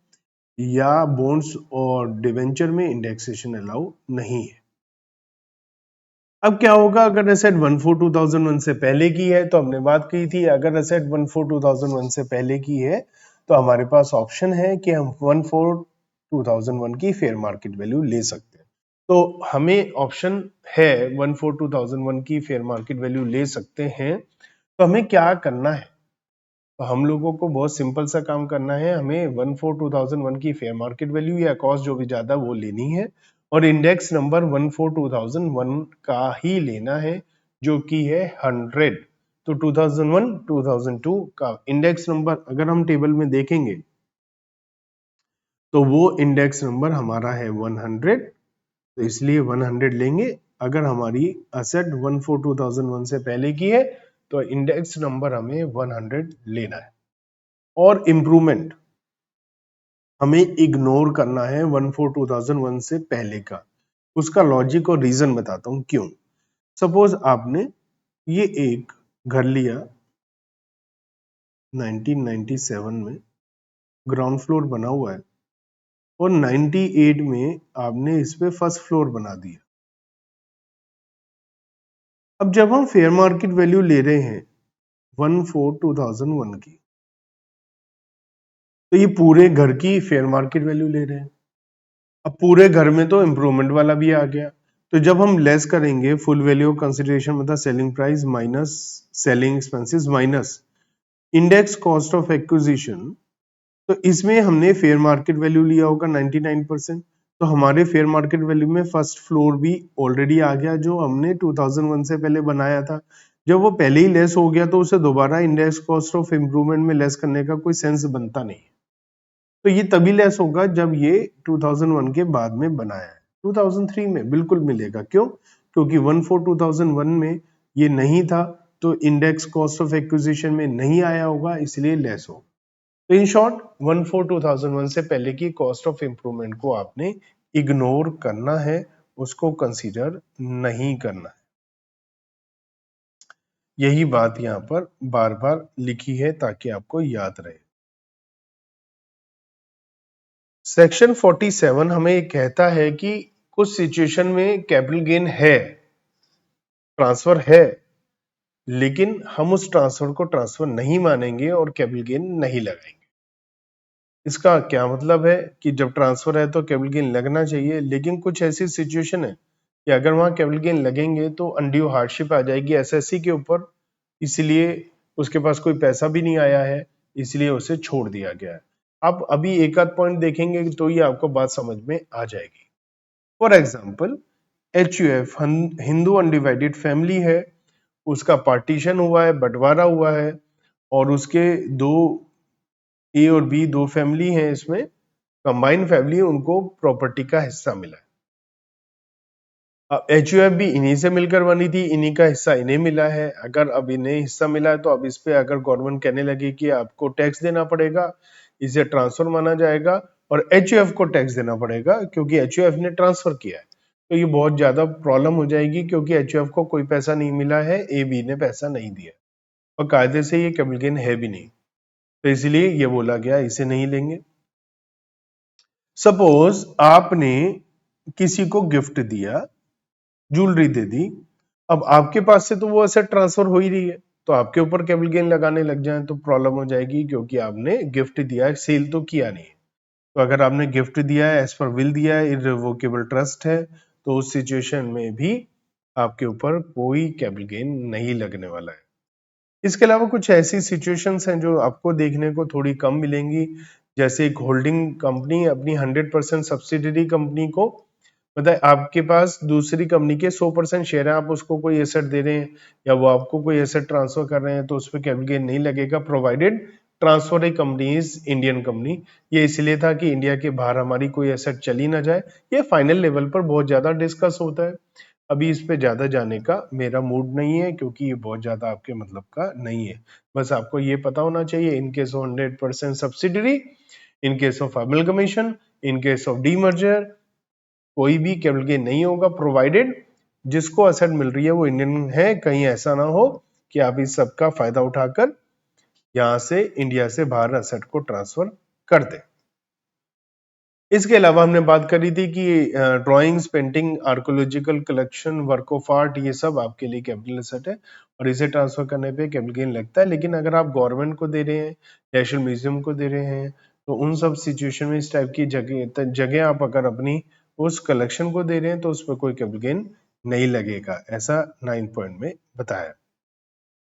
Speaker 1: या बॉन्ड्स और डिवेंचर में इंडेक्सेशन अलाउ नहीं है। अब क्या होगा अगर एसेट 1/4/2001 से पहले की है, तो हमने बात की थी अगर एसेट 1/4/2001 से पहले की है तो हमारे पास ऑप्शन है कि हम 1/4/2001 की फेयर मार्केट वैल्यू ले सकते हैं। तो हमें ऑप्शन है 1/4/2001 की फेयर मार्केट वैल्यू ले सकते हैं, तो हमें क्या करना है, तो हम लोगों को बहुत सिंपल सा काम करना है। हमें 1/4/2001 की फेयर मार्केट वैल्यू या कॉस्ट जो भी ज्यादा वो लेनी है और इंडेक्स नंबर 1/4/2001 का ही लेना है जो कि है 100। तो 2001 2002 का इंडेक्स नंबर अगर हम टेबल में देखेंगे तो वो इंडेक्स नंबर हमारा है 100, तो इसलिए 100 लेंगे। अगर हमारी असेट 1/4/2001 से पहले की है तो इंडेक्स नंबर हमें 100 लेना है। और इंप्रूवमेंट हमें इग्नोर करना है 1/4/2001 से पहले का। उसका लॉजिक और रीजन बताता हूं क्यों। सपोज आपने ये एक घर लिया 1997 में, ग्राउंड फ्लोर बना हुआ है और 98 में आपने इस पे फर्स्ट फ्लोर बना दिया। अब जब हम फेयर मार्केट वैल्यू ले रहे हैं 1/4/2001 की, तो ये पूरे घर की फेयर मार्केट वैल्यू ले रहे हैं। अब पूरे घर में तो इम्प्रूवमेंट वाला भी आ गया, तो जब हम लेस करेंगे फुल वैल्यू ऑफ कंसिडरेशन मतलब selling price minus selling expenses minus index cost of acquisition, तो इसमें हमने फेयर मार्केट वैल्यू लिया होगा 99%, तो हमारे फेयर मार्केट वैल्यू में फर्स्ट फ्लोर भी ऑलरेडी आ गया जो हमने 2001 से पहले बनाया था। जब वो पहले ही लेस हो गया तो उसे दोबारा इंडेक्स कॉस्ट ऑफ इम्प्रूवमेंट में लेस करने का कोई सेंस बनता नहीं, तो ये तभी लेस होगा जब ये 2001 के बाद में बनाया है। 2003 में बिल्कुल मिलेगा, क्यों? क्योंकि 1/4/2001 में ये नहीं था तो इंडेक्स कॉस्ट ऑफ एक्विजिशन में नहीं आया होगा, इसलिए लेस होगा। तो इन शॉर्ट 1/4/2001 से पहले की कॉस्ट ऑफ इंप्रूवमेंट को आपने इग्नोर करना है, उसको कंसीडर नहीं करना है। यही बात यहाँ पर बार बार लिखी है ताकि आपको याद रहे। सेक्शन 47 हमें कहता है कि कुछ सिचुएशन में कैपिटल गेन है, ट्रांसफर है, लेकिन हम उस ट्रांसफर को ट्रांसफर नहीं मानेंगे और कैपिटल गेन नहीं लगाएंगे। इसका क्या मतलब है कि जब ट्रांसफर है तो कैपिटल गेन लगना चाहिए, लेकिन कुछ ऐसी सिचुएशन है कि अगर वहां कैपिटल गेन लगेंगे तो अनड्यू हार्डशिप आ जाएगी एसएससी के ऊपर, इसलिए उसके पास कोई पैसा भी नहीं आया है, इसलिए उसे छोड़ दिया गया है। आप अभी एक आध पॉइंट देखेंगे तो ये आपको बात समझ में आ जाएगी। For example HUF Hindu undivided family है, उसका पार्टीशन हुआ है, बंटवारा हुआ है, और उसके दो A और B दो फैमिली हैं, इसमें कंबाइंड फैमिली, उनको प्रॉपर्टी का हिस्सा मिला है। अब HUF भी इन्हीं से मिलकर बनी थी, इन्हीं का हिस्सा इन्हें मिला है। अगर अब इन्हें हिस्सा मिला है तो अब इस पे अगर गवर्नमेंट कहने लगे कि आपको टैक्स देना पड़ेगा, इसे ट्रांसफर माना जाएगा, और HUF को टैक्स देना पड़ेगा क्योंकि HUF ने ट्रांसफर किया है, तो ये बहुत ज्यादा प्रॉब्लम हो जाएगी क्योंकि HUF को कोई पैसा नहीं मिला है, AB ने पैसा नहीं दिया, और कायदे से ये कैपिटल गेन है भी नहीं, तो इसलिए ये बोला गया इसे नहीं लेंगे। सपोज आपने किसी को गिफ्ट दिया, ज्वेलरी दे दी, अब आपके पास से तो वो एसेट ट्रांसफर हो ही रही है, तो आपके ऊपर कैपिटल गेन लगाने लग जाए तो प्रॉब्लम हो जाएगी, क्योंकि आपने गिफ्ट दिया है, सेल तो किया नहीं। तो अगर आपने गिफ्ट दिया है, एज पर विल दिया है, इररिवोकेबल ट्रस्ट है, तो उस सिचुएशन में भी आपके ऊपर कोई कैपिटल गेन नहीं लगने वाला है। इसके अलावा कुछ ऐसी सिचुएशंस हैं जो आपको देखने को थोड़ी कम मिलेंगी, जैसे एक होल्डिंग कंपनी अपनी 100% सब्सिडरी कंपनी को, मतलब आपके पास दूसरी कंपनी के 100% शेयर है, आप उसको कोई एसेट दे रहे हैं या वो आपको कोई एसेट ट्रांसफर कर रहे हैं, तो उस पर कैपिटल गेन नहीं लगेगा, provided transfer A company is Indian company. ये इसलिए था कि इंडिया के बाहर हमारी कोई एसेट चली ना जाए। ये फाइनल लेवल पर बहुत ज्यादा डिस्कस होता है, अभी इस पे ज्यादा जाने का मेरा मूड नहीं है, क्योंकि ये बहुत ज्यादा आपके मतलब का नहीं है। बस आपको ये पता होना चाहिए, in case of 100% subsidiary, in case of amalgamation, in case of demerger, कोई भी कैपिटल गेन नहीं होगा, प्रोवाइडेड जिसको एसेट मिल रही है वो इंडियन है। कहीं ऐसा ना हो कि आप इस सब का फायदा उठाकर यहां से इंडिया से बाहर एसेट को ट्रांसफर कर दें। इसके अलावा हमने बात करी थी कि drawings, painting, archaeological collection, work of art, ये सब आपके लिए कैपिटल एसेट है और इसे ट्रांसफर करने पे कैपिटल गेन लगता है। लेकिन अगर आप गवर्नमेंट को दे रहे हैं, नेशनल म्यूजियम को दे रहे हैं, तो उन सब सिचुएशन में इस टाइप की जगह आप अगर अपनी उस कलेक्शन को दे रहे हैं तो उस पर कोई कैपिटल गेन नहीं लगेगा, ऐसा 9 पॉइंट में बताया।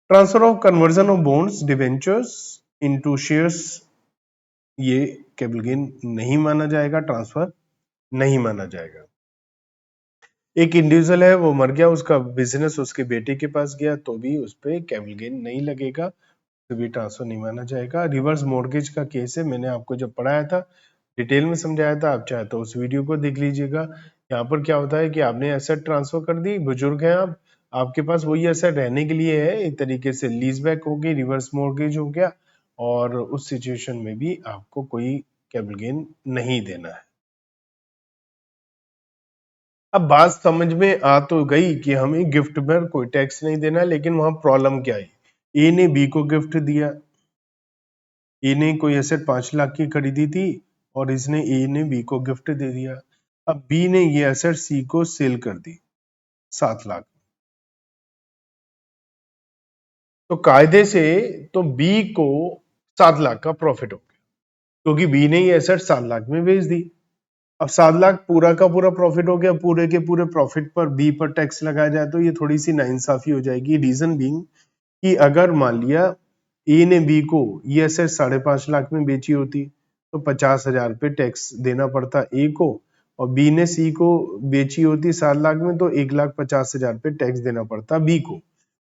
Speaker 1: Transfer of conversion of bonds, debentures into shares, ये कैपिटल गेन नहीं माना जाएगा, ट्रांसफर नहीं माना जाएगा। एक इंडिविजुअल है, वो मर गया, उसका बिजनेस उसके बेटे के पास गया, तो भी उस पर कैपिटल गेन नहीं लगेगा, तो भी ट्रांसफर नहीं माना जाएगा। रिवर्स मॉर्गेज का केस है, मैंने आपको जब पढ़ाया था डिटेल में समझाया था, आप चाहे तो उस वीडियो को देख लीजिएगा। यहाँ पर क्या होता है कि आपने एसेट ट्रांसफर कर दी, बुजुर्ग हैं आप, आपके पास वही एसेट रहने के लिए है, एक तरीके से लीज बैक हो गई, रिवर्स मॉर्गेज हो गया, और उस सिचुएशन में भी आपको कोई कैपिटल गेन नहीं देना है। अब बात समझ में आ तो गई कि हमें गिफ्ट पर कोई टैक्स नहीं देना, लेकिन वहां प्रॉब्लम क्या है, ए ने बी को गिफ्ट दिया, ए ने कोई एसेट 5 लाख की खरीदी थी और इसने ए ने बी को गिफ्ट दे दिया। अब बी ने ये एसेट सी को सेल कर दी 7 लाख, तो कायदे से तो बी को 7 लाख का प्रॉफिट हो गया, क्योंकि बी ने ये एसेट 7 लाख में बेच दी। अब 7 लाख पूरा का पूरा प्रॉफिट हो गया, पूरे के पूरे प्रॉफिट पर बी पर टैक्स लगाया जाए तो ये थोड़ी सी नाइंसाफी हो जाएगी। रीजन बीइंग कि अगर मान लिया ए ने बी को ये एसेट 5.5 लाख में बेची होती तो 50,000 पे टैक्स देना पड़ता ए को, और बी ने सी को बेची होती 7 लाख में तो 1,50,000 पे टैक्स देना पड़ता बी को।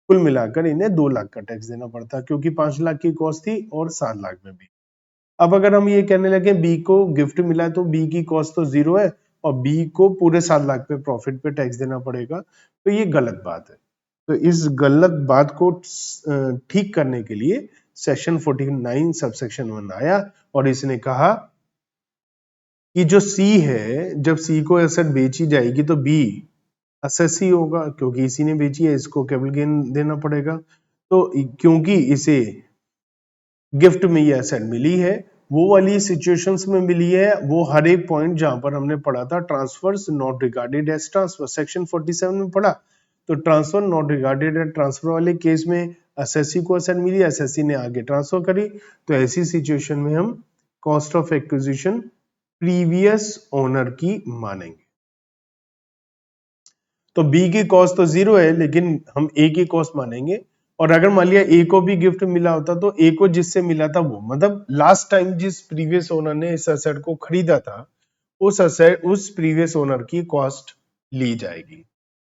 Speaker 1: कुल मिलाकर इन्हें 2 लाख का टैक्स देना पड़ता, क्योंकि 5 लाख की कॉस्ट थी और 7 लाख में भी। अब अगर हम ये कहने लगे बी को गिफ्ट मिला तो बी की कॉस्ट तो 0 है और बी को पूरे 7 लाख पे प्रॉफिट पे टैक्स देना पड़ेगा, तो ये गलत बात है। तो इस गलत बात को ठीक करने के लिए सेक्शन 49 सबसेक्शन 1 आया और इसने कहा कि जो सी है, जब सी को एसेट बेची जाएगी तो बी असेसी होगा, क्योंकि इसी ने बेची है, इसको कैपिटल गेन देना पड़ेगा। तो क्योंकि इसे गिफ्ट में ये एसेट मिली है, वो वाली सिचुएशंस में मिली है, वो हर एक पॉइंट जहां पर हमने पढ़ा था transfers not regarded as transfer, section 47 में पढ़ा, तो transfer not regarded as transfer वाले केस में एसएससी को एसेट मिली, एसएससी ने आगे ट्रांसफर करी, तो ऐसी सिचुएशन में हम cost of acquisition previous owner की मानेंगे। तो बी की कॉस्ट तो 0 है, लेकिन हम ए की कॉस्ट मानेंगे। और अगर मान लिया ए को भी गिफ्ट मिला होता तो ए को जिससे मिला था वो, मतलब लास्ट टाइम जिस प्रीवियस ओनर ने इस एसेट को खरीदा था उस प्रीवियस ओनर की कॉस्ट ली जाएगी।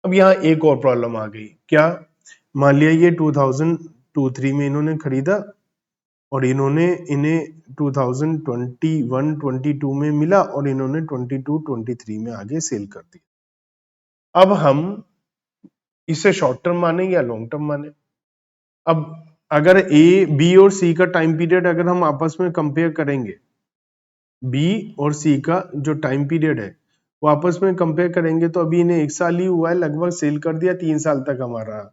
Speaker 1: अब यहाँ एक और प्रॉब्लम आ गई, क्या? मान लिया ये 2023 में इन्होंने खरीदा और इन्हें 2021-22 में मिला और इन्होंने 22-23 में आगे सेल कर दिया। अब हम इसे शॉर्ट टर्म माने या लॉन्ग टर्म माने? अब अगर ए, बी और सी का टाइम पीरियड अगर हम आपस में कंपेयर करेंगे, बी और सी का जो टाइम पीरियड है वो आपस में कंपेयर करेंगे तो अभी इन्हें 1 साल ही हुआ है, लगभग सेल कर दिया, 3 साल तक हमारा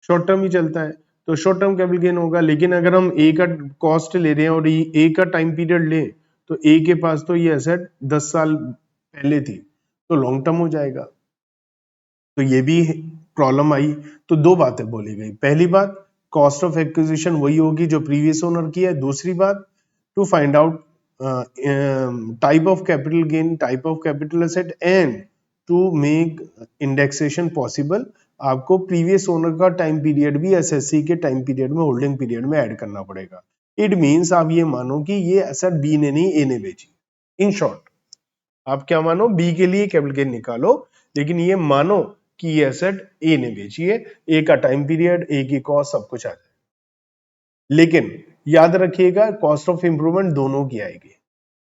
Speaker 1: शॉर्ट टर्म ही चलता है, तो शॉर्ट टर्म कैपिटल गेन होगा। लेकिन अगर हम ए का कॉस्ट ले रहे हैं और ए का टाइम पीरियड ले, तो ए के पास तो ये एसेट 10 साल पहले थी, तो लॉन्ग टर्म हो जाएगा। तो ये भी प्रॉब्लम आई। तो दो बातें बोली गई, पहली बात कॉस्ट ऑफ एक्विजिशन वही होगी जो प्रीवियस ओनर की है, दूसरी बात to find out type of capital gain, type of capital asset and to make indexation possible, आपको प्रीवियस ओनर का टाइम पीरियड भी एसएससी के टाइम पीरियड में, होल्डिंग पीरियड में ऐड करना पड़ेगा। इट मींस आप ये मानो कि ये एसेट बी ने नहीं ए ने बेची। इन शॉर्ट आप क्या मानो, बी के लिए कैपिटल गेन निकालो, लेकिन ये मानो कि ये एसेट ए ने बेची है, ए का टाइम पीरियड, ए की कॉस्ट, सब कुछ आ जाएगा। लेकिन याद रखिएगा कॉस्ट ऑफ इंप्रूवमेंट दोनों की आएगी,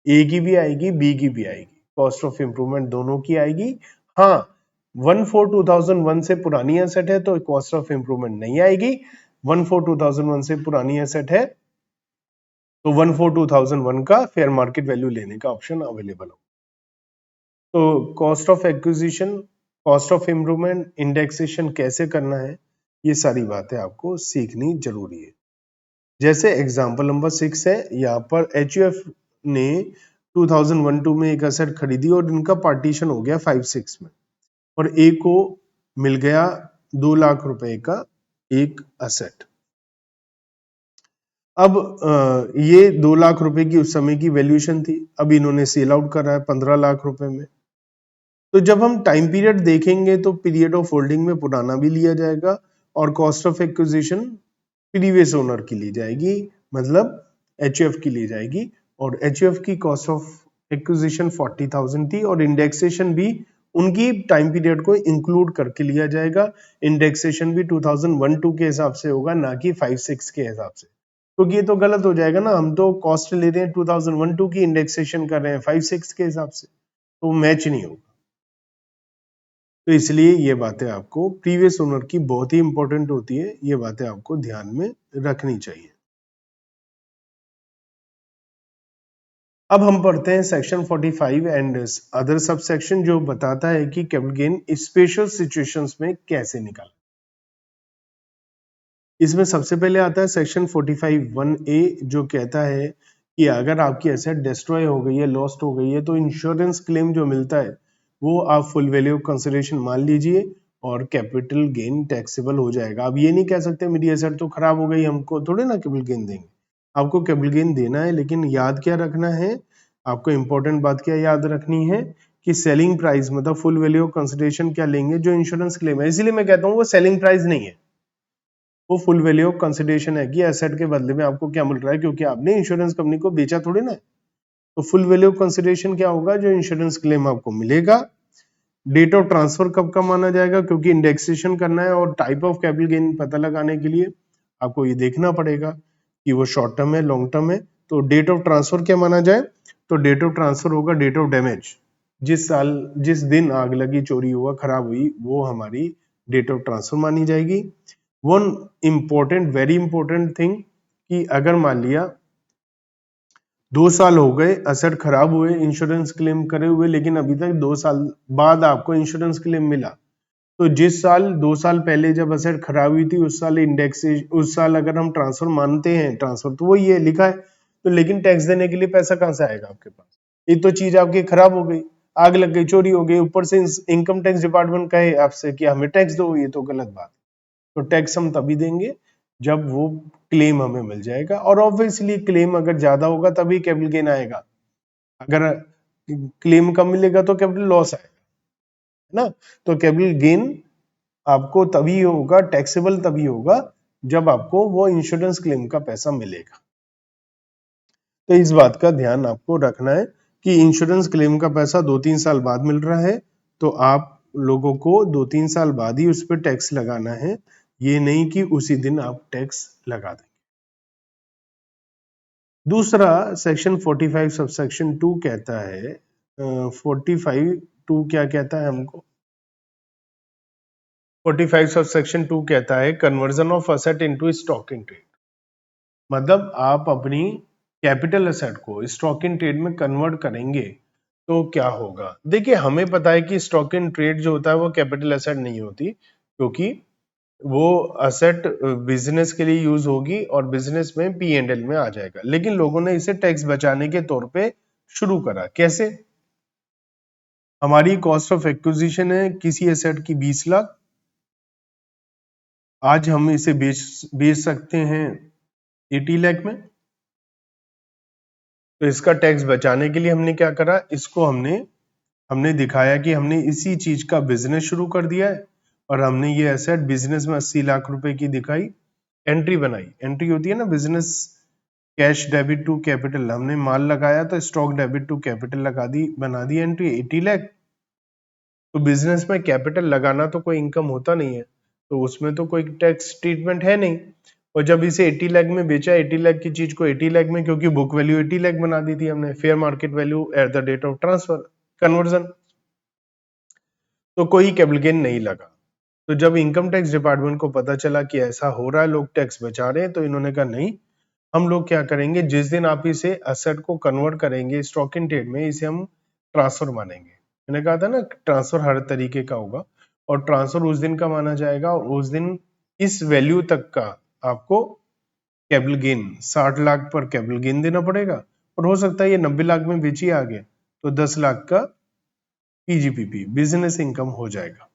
Speaker 1: ए की भी आएगी, बी की भी आएगी, कॉस्ट ऑफ इंप्रूवमेंट दोनों की आएगी। हाँ, 1/4/2001 से पुरानी एसेट है तो कॉस्ट ऑफ इंप्रूवमेंट नहीं आएगी, 1/4/2001 से पुरानी एसेट है तो 1/4/2001 का फेयर मार्केट वैल्यू लेने का ऑप्शन अवेलेबल हो। तो cost of acquisition, cost of improvement, indexation कैसे करना है, ये सारी बातें आपको सीखनी जरूरी है। जैसे एग्जांपल नंबर 6 है, यहाँ पर एचयूएफ ने 2001-2 में एक एसेट खरीदी और इनका पार्टीशन हो गया 5-6 में, और ए को मिल गया 2 लाख रुपए का एक एसेट। अब ये 2 लाख रुपए की उस समय की वैल्यूएशन थी, अब इन्होंने सेल आउट करा है 15 लाख रुपए में। तो जब हम टाइम पीरियड देखेंगे तो पीरियड ऑफ होल्डिंग में पुराना भी लिया जाएगा और cost of acquisition previous owner की ली जाएगी, मतलब एचयूएफ की ली जाएगी, और एचयूएफ की कॉस्ट ऑफ एक्विजिशन 40,000 थी और इंडेक्सेशन भी उनकी टाइम पीरियड को इंक्लूड करके लिया जाएगा। इंडेक्सेशन भी 2001-2 के हिसाब से होगा, ना कि 5-6 के हिसाब से, क्योंकि तो ये तो गलत हो जाएगा ना, हम तो कॉस्ट ले रहे हैं 2001-2 की, इंडेक्सेशन कर रहे हैं 5-6 के हिसाब से, तो मैच नहीं होगा। तो इसलिए ये बातें आपको प्रीवियस ओनर की बहुत ही इंपॉर्टेंट होती है, ये बातें आपको ध्यान में रखनी चाहिए। अब हम पढ़ते हैं section 45 and other sub section, जो बताता है कि कैपिटल गेन स्पेशल सिचुएशंस में कैसे निकालें। इसमें सबसे पहले आता है सेक्शन 45(1)(a), जो कहता है कि अगर आपकी एसेट डिस्ट्रॉय हो गई है, लॉस्ट हो गई है, तो इंश्योरेंस क्लेम जो मिलता है वो आप फुल वैल्यू कंसिडरेशन मान लीजिए और कैपिटल गेन टैक्सेबल हो जाएगा। आप ये नहीं कह सकते मेरी एसेट तो खराब हो गई, हमको थोड़े ना कैपिटल गेन देंगे, आपको कैपिटल गेन देना है। लेकिन याद क्या रखना है, आपको इंपॉर्टेंट बात क्या याद रखनी है कि सेलिंग प्राइस मतलब फुल वैल्यू कंसिडरेशन क्या लेंगे, जो इंश्योरेंस क्लेम है। इसीलिए मैं कहता हूँ वो सेलिंग प्राइस नहीं है, वो फुल वैल्यू ऑफ कंसिडरेशन है कि एसेट के बदले में आपको क्या मिल रहा है, क्योंकि आपने इंश्योरेंस कंपनी को बेचा थोड़ी ना। तो फुल वैल्यू ऑफ कंसिडरेशन क्या होगा, जो इंश्योरेंस क्लेम आपको मिलेगा। डेट ऑफ ट्रांसफर कब का माना जाएगा, क्योंकि इंडेक्सेशन करना है और टाइप ऑफ कैपिटल गेन पता लगाने के लिए आपको ये देखना पड़ेगा कि वो शॉर्ट टर्म है, लॉन्ग टर्म है। तो डेट ऑफ ट्रांसफर क्या माना जाए, तो डेट ऑफ ट्रांसफर होगा डेट ऑफ डैमेज, जिस दिन आग लगी, चोरी हुआ, खराब हुई, वो हमारी डेट ऑफ ट्रांसफर मानी जाएगी। One important, very important thing, कि अगर मान लिया 2 साल हो गए एसेट खराब हुए, इंश्योरेंस क्लेम करे हुए, लेकिन अभी तक 2 साल बाद आपको इंश्योरेंस क्लेम मिला, तो जिस साल 2 साल पहले जब एसेट खराब हुई थी उस साल इंडेक्स, उस साल अगर हम ट्रांसफर मानते हैं, ट्रांसफर तो वही है लिखा है, तो लेकिन टैक्स देने के लिए पैसा कहां से आएगा आपके पास? एक तो चीज आपकी खराब हो गई, आग लग गई, चोरी हो गई, ऊपर से इनकम टैक्स डिपार्टमेंट कहे आपसे कि हमें टैक्स दो, ये तो गलत बात। तो टैक्स हम तभी देंगे जब वो क्लेम हमें मिल जाएगा, और ऑब्वियसली क्लेम अगर ज्यादा होगा तभी कैपिटल गेन आएगा, अगर क्लेम कम मिलेगा तो कैपिटल लॉस आएगा, है ना। तो कैपिटल गेन आपको तभी होगा, टैक्सेबल तभी होगा जब आपको वो इंश्योरेंस क्लेम का पैसा मिलेगा। तो इस बात का ध्यान आपको रखना है कि इंश्योरेंस क्लेम का पैसा 2-3 साल बाद मिल रहा है, तो आप लोगों को 2-3 साल बाद ही उस पर टैक्स लगाना है, ये नहीं कि उसी दिन आप टैक्स लगा दें। दूसरा सेक्शन 45 सबसेक्शन 2 कहता है 45(2) क्या कहता है हमको? 45 सबसेक्शन 2 कहता है conversion of asset into stock in trade. मतलब आप अपनी कैपिटल असेट को स्टॉक इन ट्रेड में कन्वर्ट करेंगे तो क्या होगा? देखिए, हमें पता है कि स्टॉक इन ट्रेड जो होता है वो कैपिटल असेट नहीं होती, क्योंकि वो असेट बिजनेस के लिए यूज होगी और बिजनेस में P&L में आ जाएगा। लेकिन लोगों ने इसे टैक्स बचाने के तौर पे शुरू करा। कैसे? हमारी कॉस्ट ऑफ एक्विजिशन है किसी एसेट की 20 लाख, आज हम इसे बेच सकते हैं 80 लाख में। तो इसका टैक्स बचाने के लिए हमने क्या करा, इसको हमने दिखाया कि हमने इसी चीज का बिजनेस शुरू कर दिया है और हमने ये एसेट बिजनेस में 80 लाख रुपए की दिखाई, एंट्री बनाई। एंट्री होती है ना business cash debit to capital, हमने माल लगाया तो स्टॉक डेबिट टू कैपिटल लगा दी, बना दी एंट्री 80 लाख। तो बिजनेस में कैपिटल लगाना तो कोई इनकम होता नहीं है, तो उसमें तो कोई टैक्स ट्रीटमेंट है नहीं। और जब इसे 80 लाख में बेचा, 80 लाख की चीज को 80 लाख में, क्योंकि बुक वैल्यू 80 लाख बना दी थी हमने, fair market value at the date of transfer conversion, तो कोई कैपिटल गेन नहीं लगा। तो जब इनकम टैक्स डिपार्टमेंट को पता चला कि ऐसा हो रहा है, लोग टैक्स बचा रहे हैं, तो इन्होंने कहा नहीं, हम लोग क्या करेंगे, जिस दिन आप इसे असेट को कन्वर्ट करेंगे स्टॉक इन ट्रेड में, इसे हम ट्रांसफर मानेंगे। मैंने कहा था ना ट्रांसफर हर तरीके का होगा, और ट्रांसफर उस दिन का माना जाएगा और उस दिन इस वैल्यू तक का आपको कैपिटल गेन 60 लाख पर कैपिटल गेन देना पड़ेगा। और हो सकता है ये 90 लाख में बेची आगे, तो 10 लाख का PGPP बिजनेस इनकम हो जाएगा।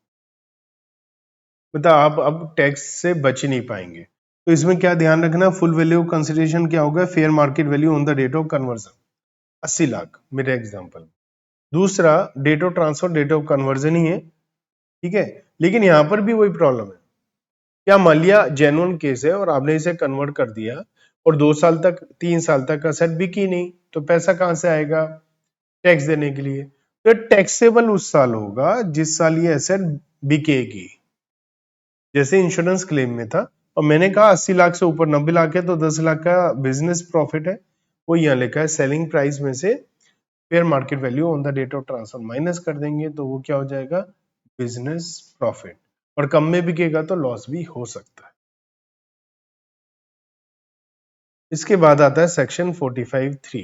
Speaker 1: मतलब आप अब टैक्स से बच नहीं पाएंगे। तो इसमें क्या ध्यान रखना, फुल वैल्यू कंसिडरेशन क्या होगा, fair market value on the date of conversion 80 lakh मेरे एग्जांपल। दूसरा date of transfer, date of conversion ही है, ठीक है। लेकिन यहां पर भी वही प्रॉब्लम है, क्या मान लिया जेन्युइन केस है और आपने इसे कन्वर्ट कर दिया और 2 साल तक 3 साल तक असेट बिकी नहीं, तो पैसा कहां से आएगा टैक्स देने के लिए? तो टैक्सेबल उस साल होगा जिस साल ये एसेट बिकेगी। जैसे इंश्योरेंस क्लेम में था, और मैंने कहा 80 लाख से ऊपर 90 लाख है तो 10 लाख का बिजनेस प्रॉफिट है, वो यहाँ लिखा है सेलिंग प्राइस में से fair market value on the date of transfer minus कर देंगे, तो वो क्या हो जाएगा बिजनेस प्रॉफिट। और कम में बिकेगा तो लॉस भी हो सकता है। इसके बाद आता है सेक्शन 45(3).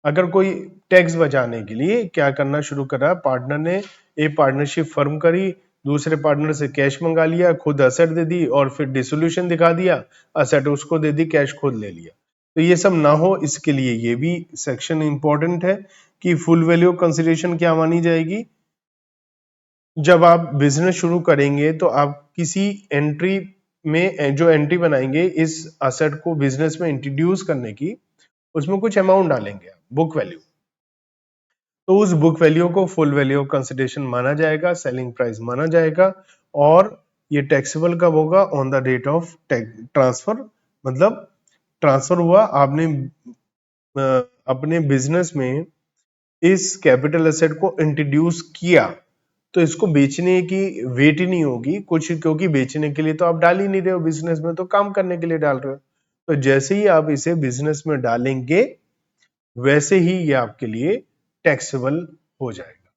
Speaker 1: अगर कोई टैक्स बचाने के लिए क्या करना शुरू करा, पार्टनर ने एक पार्टनरशिप फर्म करी, दूसरे पार्टनर से कैश मंगा लिया, खुद असेट दे दी और फिर डिसोल्यूशन दिखा दिया, असेट उसको दे दी, कैश खुद ले लिया। तो ये सब ना हो, इसके लिए ये भी सेक्शन इंपॉर्टेंट है कि फुल वैल्यू कंसिडरेशन क्या मानी जाएगी। जब आप बिजनेस शुरू करेंगे तो आप किसी एंट्री में जो एंट्री बनाएंगे इस असेट को बिजनेस में इंट्रोड्यूस करने की, उसमें कुछ अमाउंट डालेंगे बुक वैल्यू, तो उस बुक वैल्यू को फुल वैल्यू कंसिडरेशन माना जाएगा, सेलिंग प्राइस माना जाएगा। और ये टैक्सेबल कब होगा, on the date of transfer. मतलब ट्रांसफर हुआ, आपने अपने बिजनेस में इस कैपिटल एसेट को इंट्रोड्यूस किया, तो इसको बेचने की वेट ही नहीं होगी कुछ, क्योंकि बेचने के लिए तो आप डाल ही नहीं रहे हो बिजनेस में, तो काम करने के लिए डाल रहे हो। तो जैसे ही आप इसे बिजनेस में डालेंगे वैसे ही ये आपके लिए टैक्सेबल हो जाएगा,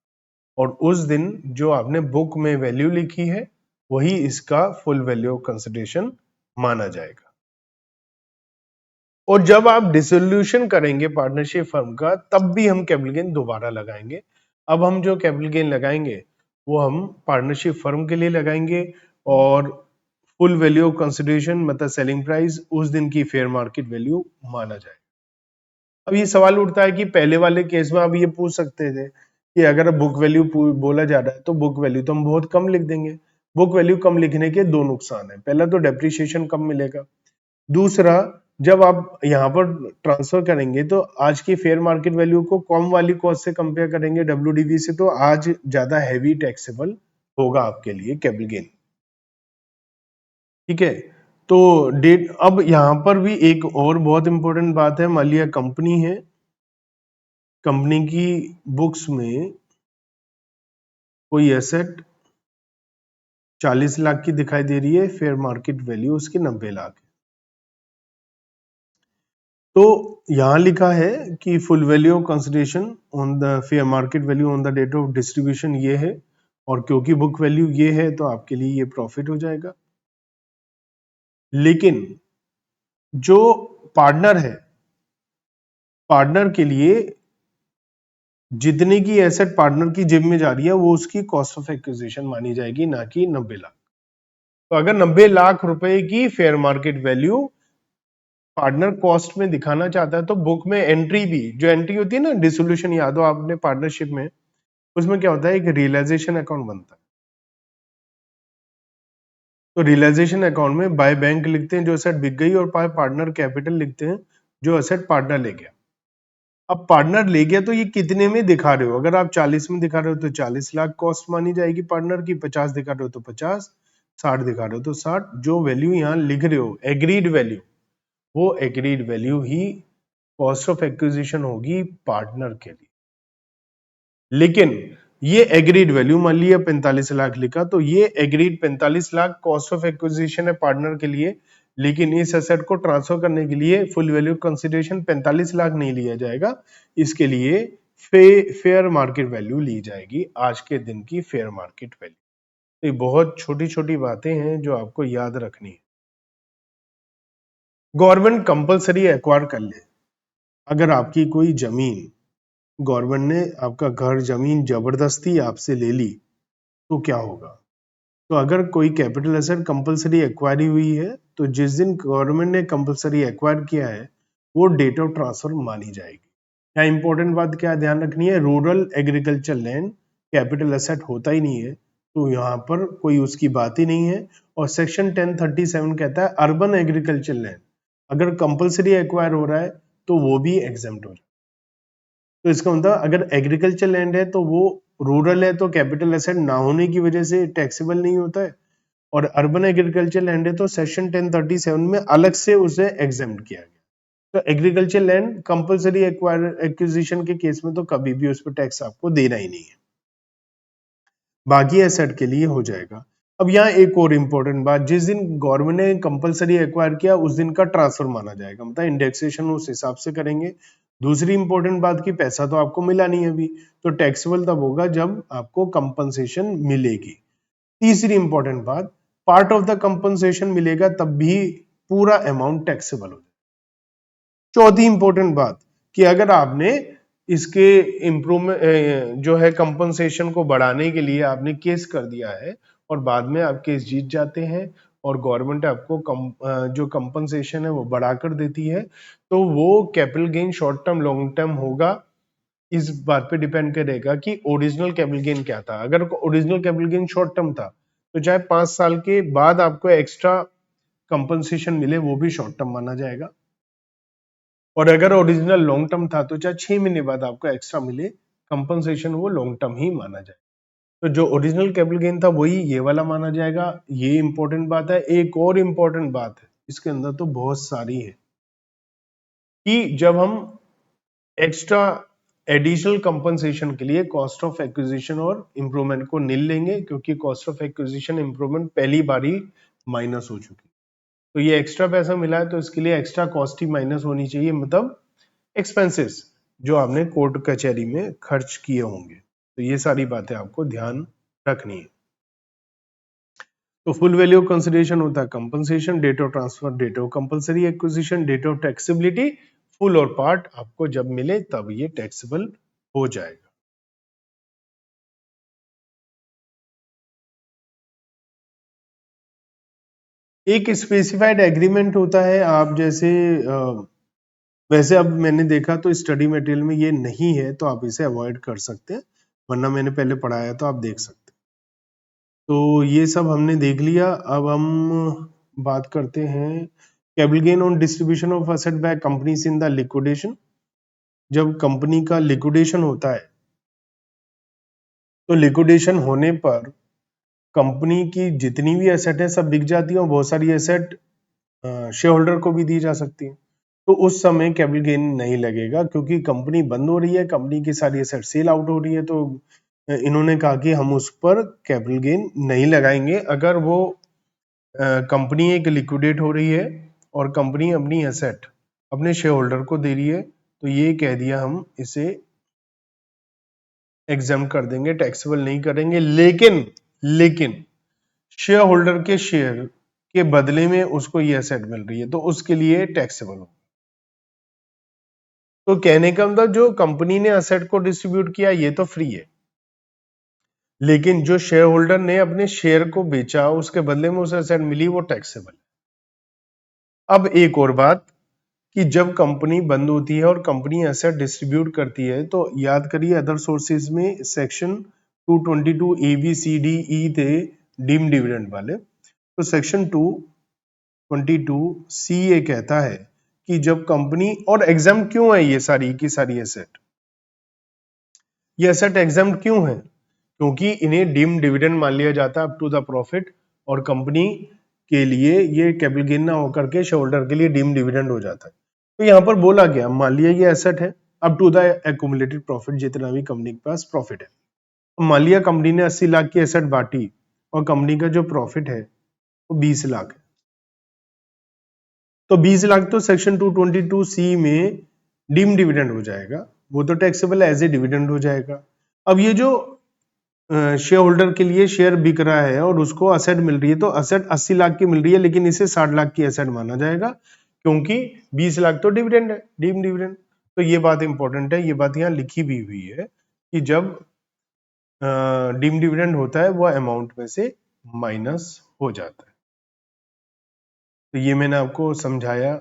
Speaker 1: और उस दिन जो आपने बुक में वैल्यू लिखी है वही इसका फुल वैल्यू कंसिडरेशन माना जाएगा। और जब आप डिसोल्यूशन करेंगे पार्टनरशिप फर्म का, तब भी हम कैपिटल गेन दोबारा लगाएंगे। अब हम जो कैपिटल गेन लगाएंगे वो हम पार्टनरशिप फर्म के लिए लगाएंगे, और फुल वैल्यू कंसिडरेशन मतलब सेलिंग प्राइस उस दिन की फेयर मार्केट वैल्यू माना जाएगा। अब ये सवाल उठता है कि पहले वाले केस में आप ये पूछ सकते थे कि अगर बुक वैल्यू बोला जा रहा है तो बुक वैल्यू तो हम बहुत कम लिख देंगे। बुक वैल्यू कम लिखने के दो नुकसान है, पहला तो डेप्रिसिएशन कम मिलेगा, दूसरा जब आप यहाँ पर ट्रांसफर करेंगे तो आज की फेयर मार्केट वैल्यू को कम वाली कॉस्ट से कंपेयर करेंगे WDV से, तो आज ज्यादा हैवी टैक्सेबल होगा आपके लिए कैपिटल गेन, ठीक है। तो डेट, अब यहाँ पर भी एक और बहुत इंपॉर्टेंट बात है, मान लिया कंपनी है कंपनी की बुक्स में कोई एसेट 40 लाख की दिखाई दे रही है, फेयर मार्केट वैल्यू उसकी 90 लाख है। तो यहां लिखा है कि full value of consideration on the fair market value on the date of distribution ये है, और क्योंकि बुक वैल्यू ये है तो आपके लिए ये प्रॉफिट हो जाएगा। लेकिन जो पार्टनर है, पार्टनर के लिए जितने की एसेट पार्टनर की जेब में जा रही है वो उसकी कॉस्ट ऑफ एक्विजिशन मानी जाएगी, ना कि 90 लाख। तो अगर 90 लाख रुपए की fair market value partner cost में दिखाना चाहता है तो बुक में एंट्री भी, जो एंट्री होती है ना डिसोल्यूशन, याद हो आपने पार्टनरशिप में, उसमें क्या होता है, एक रियलाइजेशन अकाउंट बनता है। तो रियलाइजेशन अकाउंट में बाय बैंक लिखते हैं जो असेट बिक गई, और बाय पार्टनर कैपिटल लिखते हैं जो असेट पार्टनर ले गया। अब पार्टनर ले गया तो ये कितने में दिखा रहे हो, अगर आप 40 में दिखा रहे हो तो 40 लाख कॉस्ट मानी जाएगी पार्टनर की, 50 दिखा रहे हो तो 50, 60 दिखा रहे हो तो 60। जो वैल्यू यहाँ लिख रहे हो एग्रीड वैल्यू, वो agreed value he cost of acquisition होगी पार्टनर के लिए। लेकिन ये एग्रीड वैल्यू, मान लिया 45 लाख लिखा, तो ये agreed 45 lakh cost of acquisition है पार्टनर के लिए, लेकिन इस एसेट को ट्रांसफर करने के लिए फुल वैल्यू कंसिडरेशन 45 लाख नहीं लिया जाएगा, इसके लिए फेयर मार्केट वैल्यू ली जाएगी, आज के दिन की फेयर मार्केट वैल्यू। तो ये बहुत छोटी छोटी बातें हैं जो आपको याद रखनी है। गवर्नमेंट कंपलसरी एक्वायर कर ले, अगर आपकी कोई जमीन, गवर्नमेंट ने आपका घर जमीन जबरदस्ती आपसे ले ली तो क्या होगा। तो अगर कोई कैपिटल एसेट कंपलसरी एक्वायरी हुई है तो जिस दिन गवर्नमेंट ने कंपलसरी एक्वायर किया है वो डेट ऑफ ट्रांसफर मानी जाएगी। यहाँ इंपॉर्टेंट बात क्या ध्यान रखनी है, rural agriculture land capital asset होता ही नहीं है, तो यहाँ पर कोई उसकी बात ही नहीं है। और सेक्शन 1037 कहता है अर्बन एग्रीकल्चर लैंड अगर कंपलसरी एक्वायर हो रहा है तो वो भी एग्जेम्प्ट हो जाए। तो इसका मतलब अगर एग्रीकल्चर लैंड है तो वो रूरल है तो कैपिटल एसेट ना होने की वजह से टैक्सेबल नहीं होता है, और अर्बन एग्रीकल्चर लैंड है तो सेक्शन 1037 में अलग से उसे एग्जेम्प्ट किया गया। तो एग्रीकल्चर लैंड कंपलसरी एक्विजिशन के केस में तो कभी भी उस पर टैक्स आपको देना ही नहीं है, बाकी एसेट के लिए हो जाएगा। अब यहाँ एक और इंपॉर्टेंट बात, जिस दिन गवर्नमेंट ने कंपलसरी एक्वायर किया उस दिन का ट्रांसफर माना जाएगा, मतलब इंडेक्सेशन उस हिसाब से करेंगे। दूसरी इंपॉर्टेंट बात की पैसा तो आपको मिला नहीं अभी, तो टैक्सेबल तब होगा जब आपको कंपनसेशन मिलेगी। तीसरी इंपॉर्टेंट बात, पार्ट ऑफ द कंपनसेशन मिलेगा तब भी पूरा अमाउंट टैक्सेबल हो जाएगा। चौथी इंपॉर्टेंट बात कि अगर आपने इसके इम्प्रूवमेंट जो है कंपनसेशन को बढ़ाने के लिए आपने केस कर दिया है और बाद में आप केस जीत जाते हैं और गवर्नमेंट आपको जो कंपनसेशन है वो बढ़ा कर देती है, तो वो capital gain short term long term होगा, इस बात पे डिपेंड करेगा कि ओरिजिनल कैपिटल गेन क्या था। अगर original capital gain short term था तो चाहे 5 साल के बाद आपको एक्स्ट्रा कंपनसेशन मिले वो भी शॉर्ट टर्म माना जाएगा, और अगर ओरिजिनल लॉन्ग टर्म था तो चाहे 6 महीने बाद आपको एक्स्ट्रा मिले कंपनसेशन, वो लॉन्ग टर्म ही माना जाए। तो जो ओरिजिनल कैपिटल गेन था वही ये वाला माना जाएगा। ये इंपॉर्टेंट बात है। एक और इंपॉर्टेंट बात है, इसके अंदर तो बहुत सारी है, कि जब हम एक्स्ट्रा एडिशनल कंपनसेशन के लिए कॉस्ट ऑफ एक्विजिशन और इंप्रूवमेंट को नील लेंगे, क्योंकि कॉस्ट ऑफ एक्विजिशन इंप्रूवमेंट पहली बार ही माइनस हो चुकी, तो ये एक्स्ट्रा पैसा मिला है तो इसके लिए एक्स्ट्रा कॉस्ट ही माइनस होनी चाहिए, मतलब एक्सपेंसेस जो आपने कोर्ट कचहरी में खर्च किए होंगे। तो ये सारी बातें आपको ध्यान रखनी है। तो फुल वैल्यू ऑफ कंसिडरेशन होता है compensation, date of transfer, date of compulsory acquisition, date of taxability, full और पार्ट आपको जब मिले तब ये टैक्सेबल हो जाएगा। एक स्पेसिफाइड एग्रीमेंट होता है, आप जैसे वैसे अब मैंने देखा तो स्टडी मटेरियल में ये नहीं है तो आप इसे अवॉइड कर सकते हैं, वरना मैंने पहले पढ़ाया तो आप देख सकते हैं। तो ये सब हमने देख लिया। अब हम बात करते हैं capital gain on distribution of asset by companies in the liquidation. जब कंपनी का लिक्विडेशन होता है तो लिक्विडेशन होने पर कंपनी की जितनी भी एसेट है सब बिक जाती है और बहुत सारी एसेट शेयर होल्डर को भी दी जा सकती है। तो उस समय कैपिटल गेन नहीं लगेगा, क्योंकि कंपनी बंद हो रही है, कंपनी की सारी एसेट सेल आउट हो रही है, तो इन्होंने कहा कि हम उस पर कैपिटल गेन नहीं लगाएंगे। अगर वो कंपनी एक लिक्विडेट हो रही है और कंपनी अपनी एसेट अपने शेयर होल्डर को दे रही है, तो ये कह दिया हम इसे एग्जाम कर देंगे, टैक्सेबल नहीं करेंगे। लेकिन शेयर होल्डर के शेयर के बदले में उसको ये एसेट मिल रही है, तो उसके लिए टैक्सेबल हो। तो कहने का मतलब जो कंपनी ने एसेट को डिस्ट्रीब्यूट किया ये तो फ्री है, लेकिन जो शेयर होल्डर ने अपने शेयर को बेचा उसके बदले में उसे एसेट मिली वो टैक्सेबल है। अब एक और बात कि जब कंपनी बंद होती है और कंपनी एसेट डिस्ट्रीब्यूट करती है, तो याद करिए अदर सोर्सेज में section 222 A B C D E थे डीम डिविडेंड वाले, तो सेक्शन 222 सी ये कहता है कि जब कंपनी, और एग्जाम क्यों है ये सारी की सारी एसेट, ये एसेट एग्जाम क्यों है, क्योंकि इन्हें डीम डिविडेंड मान लिया जाता है अप टू द प्रॉफिट, और कंपनी के लिए ये कैपिटल गेन ना होकर के शेयर होल्डर के लिए डीम डिविडेंड हो जाता है। तो यहाँ पर बोला गया, मान लिया ये एसेट है up to the accumulated profit, जितना भी कंपनी के पास प्रॉफिट है। मान लिया कंपनी ने 80 लाख की एसेट बांटी और कंपनी का जो प्रॉफिट है वो 20 लाख है, तो 20 लाख तो सेक्शन 222 सी में डीम डिविडेंड हो जाएगा, वो तो टैक्सेबल एज ए डिविडेंड हो जाएगा। अब ये जो शेयर होल्डर के लिए शेयर बिक रहा है और उसको असेट मिल रही है, तो असेट 80 लाख की मिल रही है, लेकिन इसे 60 लाख की असेट माना जाएगा, क्योंकि 20 लाख तो डिविडेंड है, डीम डिविडेंड। तो ये बात इंपॉर्टेंट है, ये बात यहाँ लिखी भी हुई है कि जब डीम डिविडेंड होता है वो अमाउंट में से माइनस हो जाता है। तो ये मैंने आपको समझाया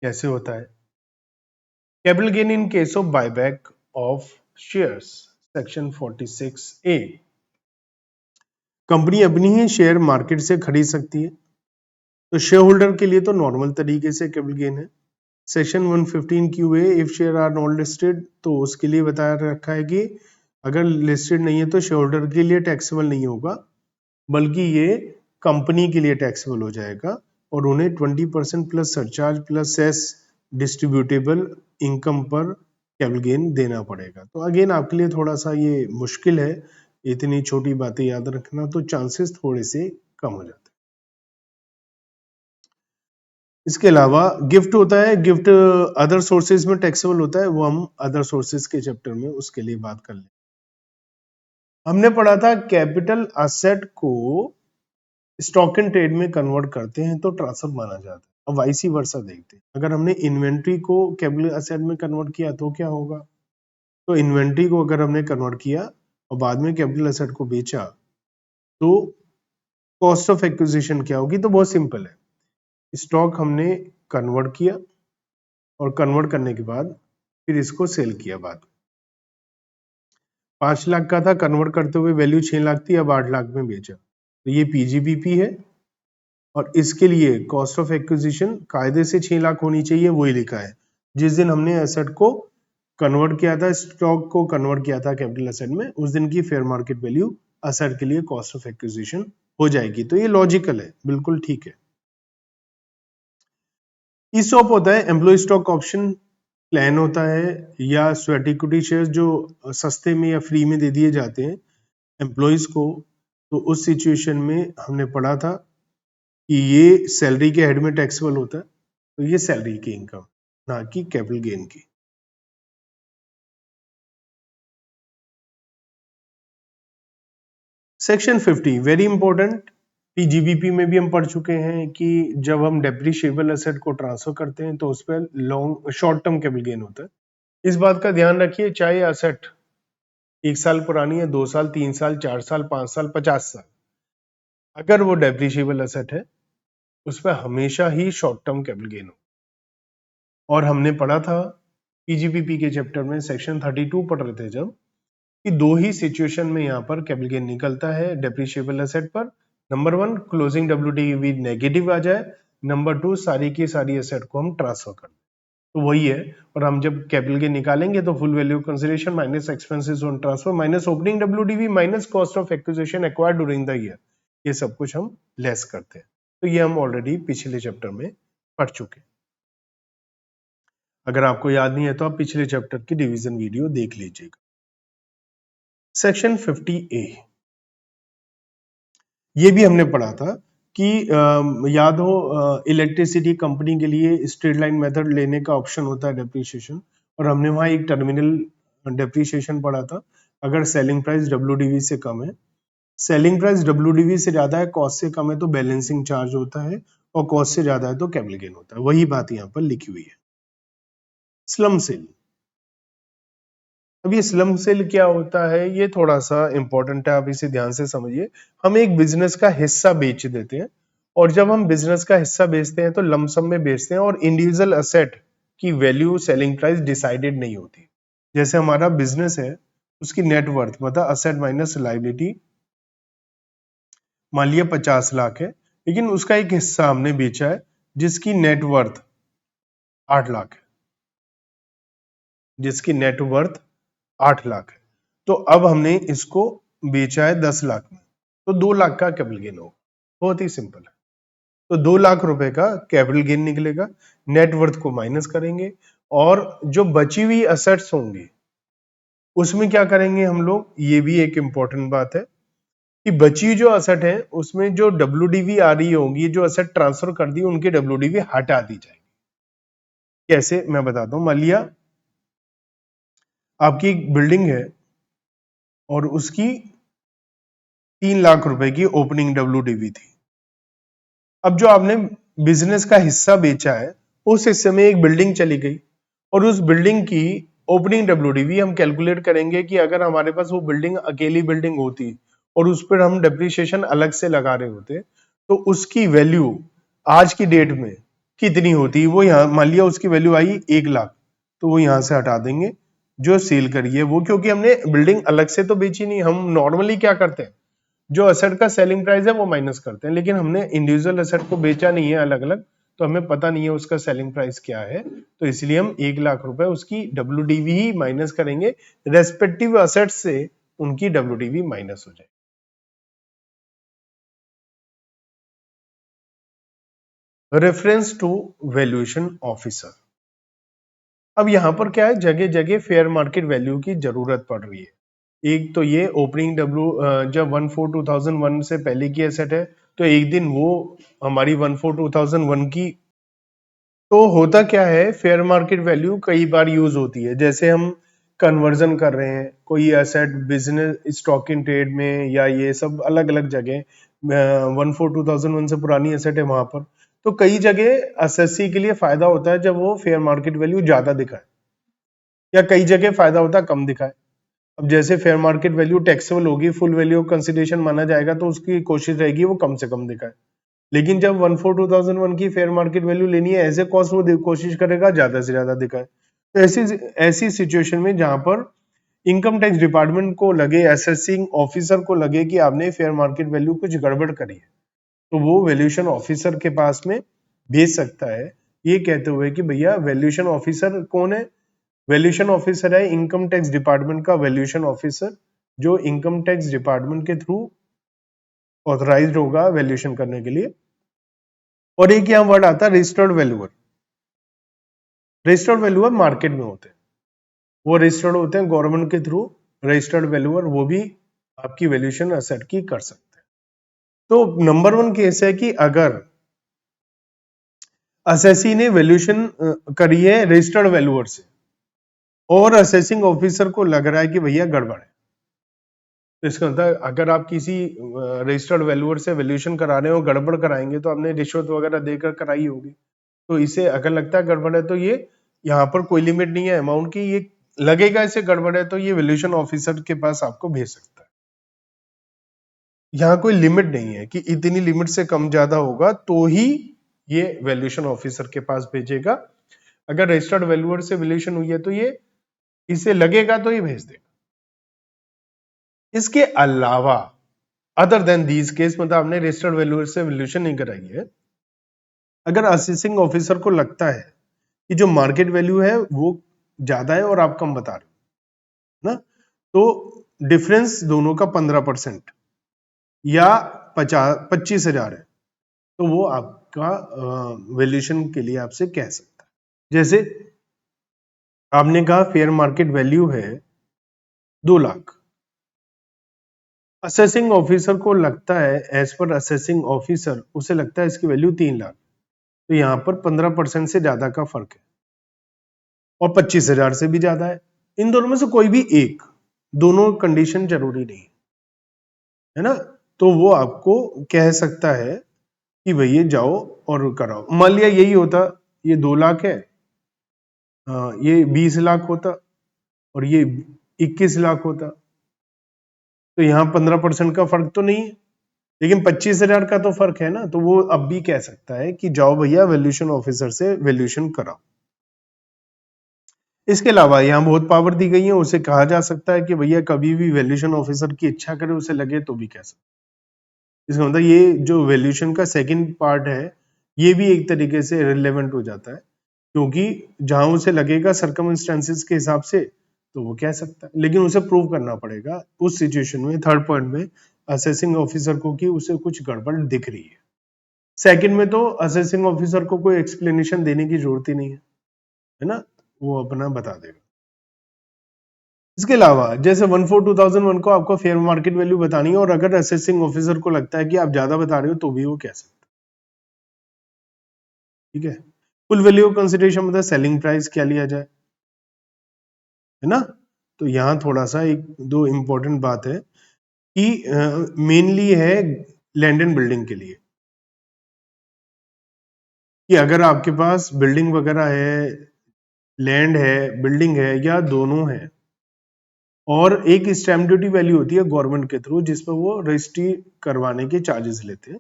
Speaker 1: कैसे होता है। Capital gain in case of buyback of shares, section 46A। Company अपनी ही शेयर मार्केट से खरीद सकती है, तो शेयर होल्डर के लिए तो नॉर्मल तरीके से कैपिटल गेन है। Section 115 QA if share are not listed, तो उसके लिए बताया रखा है कि अगर लिस्टेड नहीं है तो शेयर होल्डर के लिए टैक्सेबल नहीं होगा, बल्कि ये कंपनी के लिए टैक्सेबल हो जाएगा, और उन्हें 20% plus surcharge plus cess distributable income पर कैपिटल गेन देना पड़ेगा। तो अगेन आपके लिए थोड़ा सा ये मुश्किल है, इतनी छोटी बातें याद रखना, तो चांसेस थोड़े से कम हो जाते हैं। इसके अलावा गिफ्ट होता है, गिफ्ट अदर सोर्सेज में टैक्सेबल होता है, वो हम अदर सोर्सेज के चैप्टर में उसके लिए बात कर लें। हमने पढ़ा था कैपिटल असेट को स्टॉक इन ट्रेड में कन्वर्ट करते हैं तो ट्रांसफर माना जाता है। अब वाइसी वर्सा देखते हैं, अगर हमने इन्वेंट्री को कैपिटल असेट में कन्वर्ट किया तो क्या होगा। तो इन्वेंट्री को अगर हमने कन्वर्ट किया और बाद में कैपिटल असेट को बेचा, तो कॉस्ट ऑफ एक्विजिशन क्या होगी। तो बहुत सिंपल है, स्टॉक हमने कन्वर्ट किया और कन्वर्ट करने के बाद फिर इसको सेल किया, बाद 5 लाख का था, कन्वर्ट करते हुए वैल्यू 6 लाख थी, अब 8 लाख में बेचा, तो ये पीजीबीपी है। और इसके लिए कॉस्ट ऑफ एक्विजिशन कायदे से 6 लाख होनी चाहिए, वही लिखा है। जिस दिन हमने एसेट को कन्वर्ट किया था, स्टॉक को कन्वर्ट किया था कैपिटल एसेट में, उस दिन की फेयर मार्केट वैल्यू एसेट के लिए कॉस्ट ऑफ एक्विजिशन हो जाएगी। तो ये लॉजिकल है, बिल्कुल ठीक है। ईसॉप होता है एम्प्लॉय स्टॉक ऑप्शन प्लान होता है, या स्वेट इक्विटी शेयर जो सस्ते में या फ्री में दे दिए जाते हैं एम्प्लॉयज को। तो उस सिचुएशन में हमने पढ़ा था कि ये सैलरी के हेड में टैक्सेबल होता है, तो ये सैलरी की इनकम, ना कि कैपिटल गेन की। सेक्शन 50 वेरी इंपॉर्टेंट, पीजीबीपी में भी हम पढ़ चुके हैं कि जब हम डेप्रिशिएबल एसेट को ट्रांसफर करते हैं तो उस पर long short term capital gain होता है। इस बात का ध्यान रखिए, चाहे एसेट 1 साल पुरानी है, 2 साल, 3 साल, 4 साल, 5 साल, 50 साल, अगर वो डेप्रिशिएबल एसेट है उस पर हमेशा ही शॉर्ट टर्म कैपिटल गेन हो। और हमने पढ़ा था पीजीबीपी के चैप्टर में सेक्शन 32 पढ़ रहे थे जब, कि दो ही सिचुएशन में यहाँ पर कैपिटल गेन निकलता है डेप्रिशिएबल एसेट पर। नंबर 1 क्लोजिंग डब्ल्यूडीवी नेगेटिव आ जाए, नंबर 2 सारी की सारी एसेट को हम ट्रांसफर कर दें, तो वही है। और हम जब कैपिटल गेन निकालेंगे तो full value consideration minus expenses on transfer minus opening WDV minus cost of acquisition acquired during the year, ये सब कुछ हम लेस करते हैं। तो ये हम ऑलरेडी पिछले चैप्टर में पढ़ चुके हैं। अगर आपको याद नहीं है तो आप पिछले चैप्टर की रिवीजन वीडियो देख लीजिएगा। सेक्शन 50A, ये भी हमने पढ़ा था कि याद हो इलेक्ट्रिसिटी कंपनी के लिए स्ट्रेट लाइन मेथड लेने का ऑप्शन होता है डेप्रिसिएशन, और हमने वहां एक टर्मिनल डेप्रिसिएशन पढ़ा था। अगर सेलिंग प्राइस WDV से कम है, सेलिंग प्राइस WDV से ज्यादा है, कॉस्ट से कम है तो बैलेंसिंग चार्ज होता है, और कॉस्ट से ज्यादा है तो कैपिटल गेन होता है। वही बात यहाँ पर लिखी हुई है। स्लम सेल, अब ये स्लम सेल क्या होता है, ये थोड़ा सा इंपॉर्टेंट है, आप इसे ध्यान से समझिए। हम एक बिजनेस का हिस्सा बेच देते हैं, और जब हम बिजनेस का हिस्सा बेचते हैं तो लमसम में बेचते हैं, और इंडिविजुअल असेट की वैल्यू, सेलिंग प्राइस डिसाइडेड नहीं होती। जैसे हमारा बिजनेस है, उसकी नेटवर्थ मतलब असेट माइनस लायबिलिटी मान लिया 50 लाख है, लेकिन उसका एक हिस्सा हमने बेचा है जिसकी नेटवर्थ 8 लाख है, जिसकी नेटवर्थ 8 लाख है। तो अब हमने इसको बेचा है 10 लाख में, तो 2 लाख का कैपिटल गेन होगा। बहुत ही सिंपल है। तो 2 लाख रुपए का कैपिटल गेन निकलेगा, नेटवर्थ को माइनस करेंगे, और जो बची हुई असेट्स होंगी उसमें क्या करेंगे हम लोग, ये भी एक इंपॉर्टेंट बात है कि बची जो असेट है उसमें जो WDV आ रही होगी, जो असेट ट्रांसफर कर दी उनकी WDV हटा दी जाएगी। कैसे, मैं बताता हूं। मान लिया आपकी एक बिल्डिंग है और उसकी 3 लाख रुपए की ओपनिंग WDV थी। अब जो आपने बिजनेस का हिस्सा बेचा है, उस हिस्से में एक बिल्डिंग चली गई, और उस बिल्डिंग की ओपनिंग WDV हम कैलकुलेट करेंगे कि अगर हमारे पास वो बिल्डिंग अकेली बिल्डिंग होती और उस पर हम डेप्रिसिएशन अलग से लगा रहे होते, तो उसकी वैल्यू आज की डेट में कितनी होती। वो यहाँ मान लिया उसकी वैल्यू आई 1 लाख, तो वो यहाँ से हटा देंगे जो सेल करी है वो, क्योंकि हमने बिल्डिंग अलग से तो बेची नहीं। हम नॉर्मली क्या करते हैं, जो असेट का सेलिंग प्राइस है वो माइनस करते हैं, लेकिन हमने इंडिविजुअल असेट को बेचा नहीं है अलग अलग, तो हमें पता नहीं है उसका सेलिंग प्राइस क्या है, तो इसलिए हम 1 लाख रुपए उसकी WDV ही माइनस करेंगे, रेस्पेक्टिव असेट से उनकी WDV माइनस हो जाए। रेफरेंस टू वैल्यूएशन ऑफिसर, अब यहां पर क्या है, जगह जगह फेयर मार्केट वैल्यू की जरूरत पड़ रही है। एक तो ये ओपनिंग जब 1/4/2001 से पहले की एसेट है, तो एक दिन वो हमारी 1/4/2001 की, तो होता क्या है, फेयर मार्केट वैल्यू कई बार यूज होती है। जैसे हम कन्वर्जन कर रहे हैं कोई asset business stock in trade में, या ये सब अलग अलग जगह 1/4/2001 से पुरानी एसेट है वहां पर, तो कई जगह एसएससी के लिए फायदा होता है जब वो फेयर मार्केट वैल्यू ज्यादा दिखाए, या कई जगह फायदा होता है कम दिखाए। अब जैसे फेयर मार्केट वैल्यू टैक्सेबल होगी, फुल वैल्यू ऑफ कंसिडरेशन माना जाएगा, तो उसकी कोशिश रहेगी वो कम से कम दिखाए। लेकिन जब 1/4/2001 की फेयर मार्केट वैल्यू लेनी है एज ए कॉस्ट, वो कोशिश करेगा ज्यादा से ज्यादा दिखाए। तो ऐसी ऐसी सिचुएशन में जहां पर इनकम टैक्स डिपार्टमेंट को लगे, असेसिंग ऑफिसर को लगे कि आपने फेयर मार्केट वैल्यू कुछ गड़बड़ करी है, तो वो वैल्यूएशन ऑफिसर के पास में भेज सकता है, ये कहते हुए कि भैया वैल्यूएशन ऑफिसर कौन है। वैल्यूएशन ऑफिसर है इनकम टैक्स डिपार्टमेंट का वैल्यूएशन ऑफिसर, जो इनकम टैक्स डिपार्टमेंट के थ्रू ऑथराइज्ड होगा वैल्यूएशन करने के लिए। और एक यहाँ वर्ड आता है registered valuer. Registered valuer market में होते हैं, वो रजिस्टर्ड होते हैं गवर्नमेंट के थ्रू। रजिस्टर्ड वैल्यूअर वो भी आपकी वैल्यूएशन असेट की कर सकते हैं। तो नंबर 1 केस है कि अगर असेसी ने वैल्यूएशन करी है रजिस्टर्ड वैल्यूअर से, और असेसिंग ऑफिसर को लग रहा है कि भैया गड़बड़ है, तो इसका मतलब अगर आप किसी रजिस्टर्ड वैल्यूअर से वैल्यूएशन करा रहे हो, गड़बड़ कराएंगे, तो आपने रिश्वत वगैरह देकर कराई होगी, तो इसे अगर लगता है गड़बड़ है, तो ये यहाँ पर कोई लिमिट नहीं है अमाउंट की, ये लगेगा इसे गड़बड़ है तो ये वैल्यूएशन ऑफिसर के पास आपको भेज सकता है। यहाँ कोई लिमिट नहीं है कि इतनी लिमिट से कम ज्यादा होगा तो ही ये वैल्यूएशन ऑफिसर के पास भेजेगा। अगर रजिस्टर्ड वैल्यूअर से वैल्यूएशन हुई है तो ये इसे लगेगा तो ये भेज देगा। इसके अलावा अदर देन दीज केस, मतलब आपने रजिस्टर्ड वैल्यूअर से वैल्यूएशन नहीं कराई है, अगर असेसिंग ऑफिसर को लगता है कि जो मार्केट वैल्यू है वो ज्यादा है और आप कम बता रहे हो ना, तो डिफरेंस दोनों का 15% या 25,000 है, तो वो आपका वैल्यूएशन के लिए आपसे कह सकता है। जैसे आपने कहा फेयर मार्केट वैल्यू है 2 लाख। असेसिंग ऑफिसर को लगता है, एज पर असेसिंग ऑफिसर उसे लगता है इसकी वैल्यू 3 लाख। तो यहाँ पर 15% से ज्यादा का फर्क है और 25,000 से भी ज्यादा है। इन दोनों में से कोई भी एक, दोनों कंडीशन जरूरी नहीं है ना। तो वो आपको कह सकता है कि भैया जाओ और कराओ। मान लिया यही होता, ये 2 लाख है, ये 20 लाख होता और ये 21 लाख होता, तो यहाँ 15% का फर्क तो नहीं है, लेकिन 25,000 का तो फर्क है ना। तो वो अब भी कह सकता है कि जाओ भैया वैल्यूएशन ऑफिसर से वैल्यूएशन कराओ। इसके अलावा यहाँ बहुत पावर दी गई है, उसे कहा जा सकता है कि भैया कभी भी वैल्यूएशन ऑफिसर की इच्छा करे उसे लगे तो भी कह सकता है। इसका मतलब ये जो वैल्यूएशन का सेकंड पार्ट है ये भी एक तरीके से रिलेवेंट हो जाता है, क्योंकि जहां उसे लगेगा सर्कमस्टेंसेस के हिसाब से तो वो कह सकता है, लेकिन उसे प्रूव करना पड़ेगा उस सिचुएशन में, थर्ड पॉइंट में, असेसिंग ऑफिसर को कि उसे कुछ गड़बड़ दिख रही है। सेकंड में तो असेसिंग ऑफिसर को कोई एक्सप्लेनेशन देने की जरूरत ही नहीं है ना, वो अपना बता देगा। इसके अलावा जैसे 1/4/2001 को आपको फेयर मार्केट वैल्यू बतानी है और अगर असेसिंग ऑफिसर को लगता है कि आप ज्यादा बता रहे हो तो भी वो कह सकता है। ठीक है। फुल वैल्यू कंसिडरेशन मतलब सेलिंग प्राइस क्या लिया जाए, है ना। तो यहाँ थोड़ा सा एक दो इंपॉर्टेंट बात है कि मेनली है लैंड एंड बिल्डिंग के लिए, कि अगर आपके पास बिल्डिंग वगैरह है, लैंड है, बिल्डिंग है या दोनों है, और एक स्टैम्प ड्यूटी वैल्यू होती है गवर्नमेंट के थ्रू जिसपे वो रजिस्ट्री करवाने के चार्जेस लेते हैं,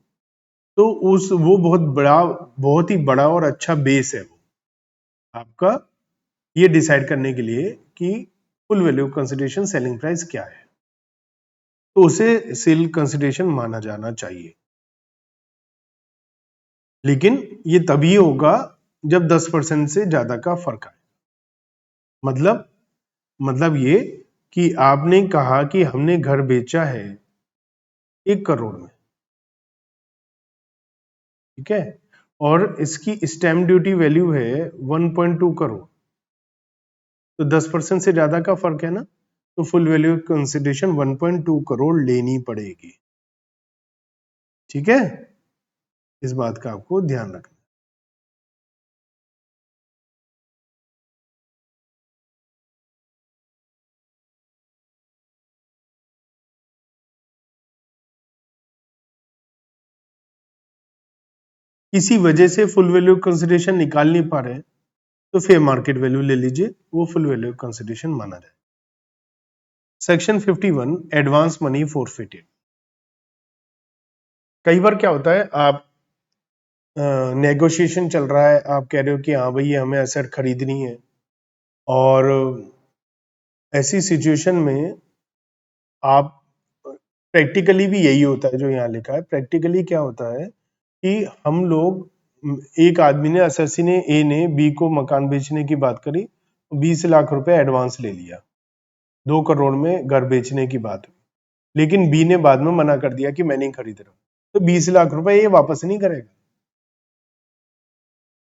Speaker 1: तो उस वो बहुत ही बड़ा और अच्छा बेस है वो आपका ये डिसाइड करने के लिए कि full value consideration selling price क्या है, तो उसे सेल कंसिडरेशन माना जाना चाहिए। लेकिन ये तभी होगा जब 10% से ज्यादा का फर्क आए। मतलब ये कि आपने कहा कि हमने घर बेचा है 1 करोड़ में, ठीक है, और इसकी स्टैम्प ड्यूटी वैल्यू है 1.2 करोड़, तो 10% से ज्यादा का फर्क है ना, तो फुल वैल्यू कंसिडरेशन 1.2 करोड़ लेनी पड़ेगी। ठीक है, इस बात का आपको ध्यान रखना। किसी वजह से फुल वैल्यू कंसिडरेशन निकाल नहीं पा रहे तो फेयर मार्केट वैल्यू ले लीजिए, वो फुल वैल्यू कंसिडरेशन माना जाए। Section 51 advance money forfeited. कई बार क्या होता है, आप नेगोशिएशन चल रहा है, आप कह रहे हो कि हाँ भाई हमें एसेट खरीदनी है, और ऐसी सिचुएशन में आप प्रैक्टिकली भी यही होता है जो यहाँ लिखा है। प्रैक्टिकली क्या होता है कि हम लोग, एक आदमी ने, असेसी ने, ए ने बी को मकान बेचने की बात करी, 20 लाख रुपए एडवांस ले लिया, 2 करोड़ में घर बेचने की बात हुई, लेकिन बी ने बाद में मना कर दिया कि मैं नहीं खरीद रहा, तो 20 लाख रुपए ये वापस नहीं करेगा,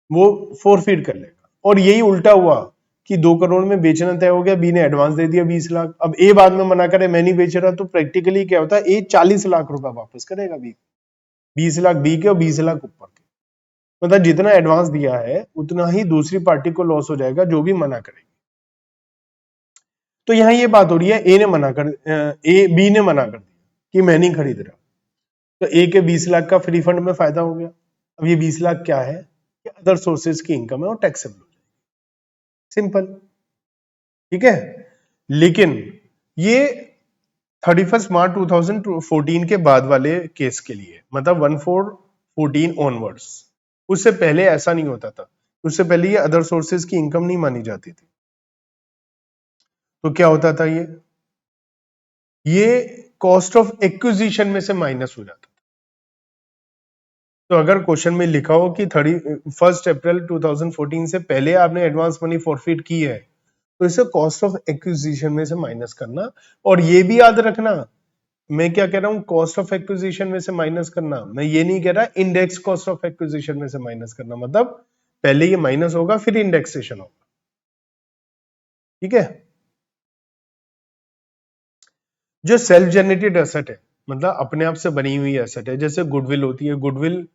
Speaker 1: वो फोरफीट कर लेगा। और यही उल्टा हुआ कि 2 करोड़ में बेचना तय हो गया, बी ने एडवांस दे दिया 20 लाख, अब ए बाद में मना करे मैं नहीं बेच रहा, तो प्रैक्टिकली क्या होता है, ए 40 लाख रुपए वापस करेगा बी, 20 लाख बी के और 20 लाख ऊपर के, मतलब जितना एडवांस दिया है उतना ही दूसरी पार्टी को लॉस हो जाएगा जो भी मना करेगी। तो यहाँ ये बात हो रही है, बी ने मना कर दिया कि मैं नहीं खरीद रहा, तो ए के 20 लाख का फ्री फंड में फायदा हो गया। अब ये 20 लाख क्या है, अदर सोर्सेज की इनकम है और टैक्सेबल हो जाएगी, सिंपल। ठीक है, लेकिन ये 31 मार्च 2014 के बाद वाले केस के लिए, मतलब 1414 ऑनवर्ड्स, उससे पहले ऐसा नहीं होता था, उससे पहले ये अदर सोर्सेज की इनकम नहीं मानी जाती थी। तो क्या होता था, ये कॉस्ट ऑफ एक्विजिशन में से माइनस हो जाता था। तो अगर क्वेश्चन में लिखा हो कि 31 अप्रैल 2014 से पहले आपने एडवांस मनी फॉरफिट की है, तो इसे कॉस्ट ऑफ एक्विजिशन में से माइनस करना। और ये भी याद रखना, मैं क्या कह रहा हूं, कॉस्ट ऑफ एक्विजिशन में से माइनस करना, मैं ये नहीं कह रहा इंडेक्स कॉस्ट ऑफ एक्विजिशन में से माइनस करना, मतलब पहले ये माइनस होगा फिर इंडेक्सेशन होगा। ठीक है। जो सेल्फ जनरेटेड एसेट है, मतलब अपने आप से बनी हुई एसेट है, जैसे गुडविल होती है, गुडविल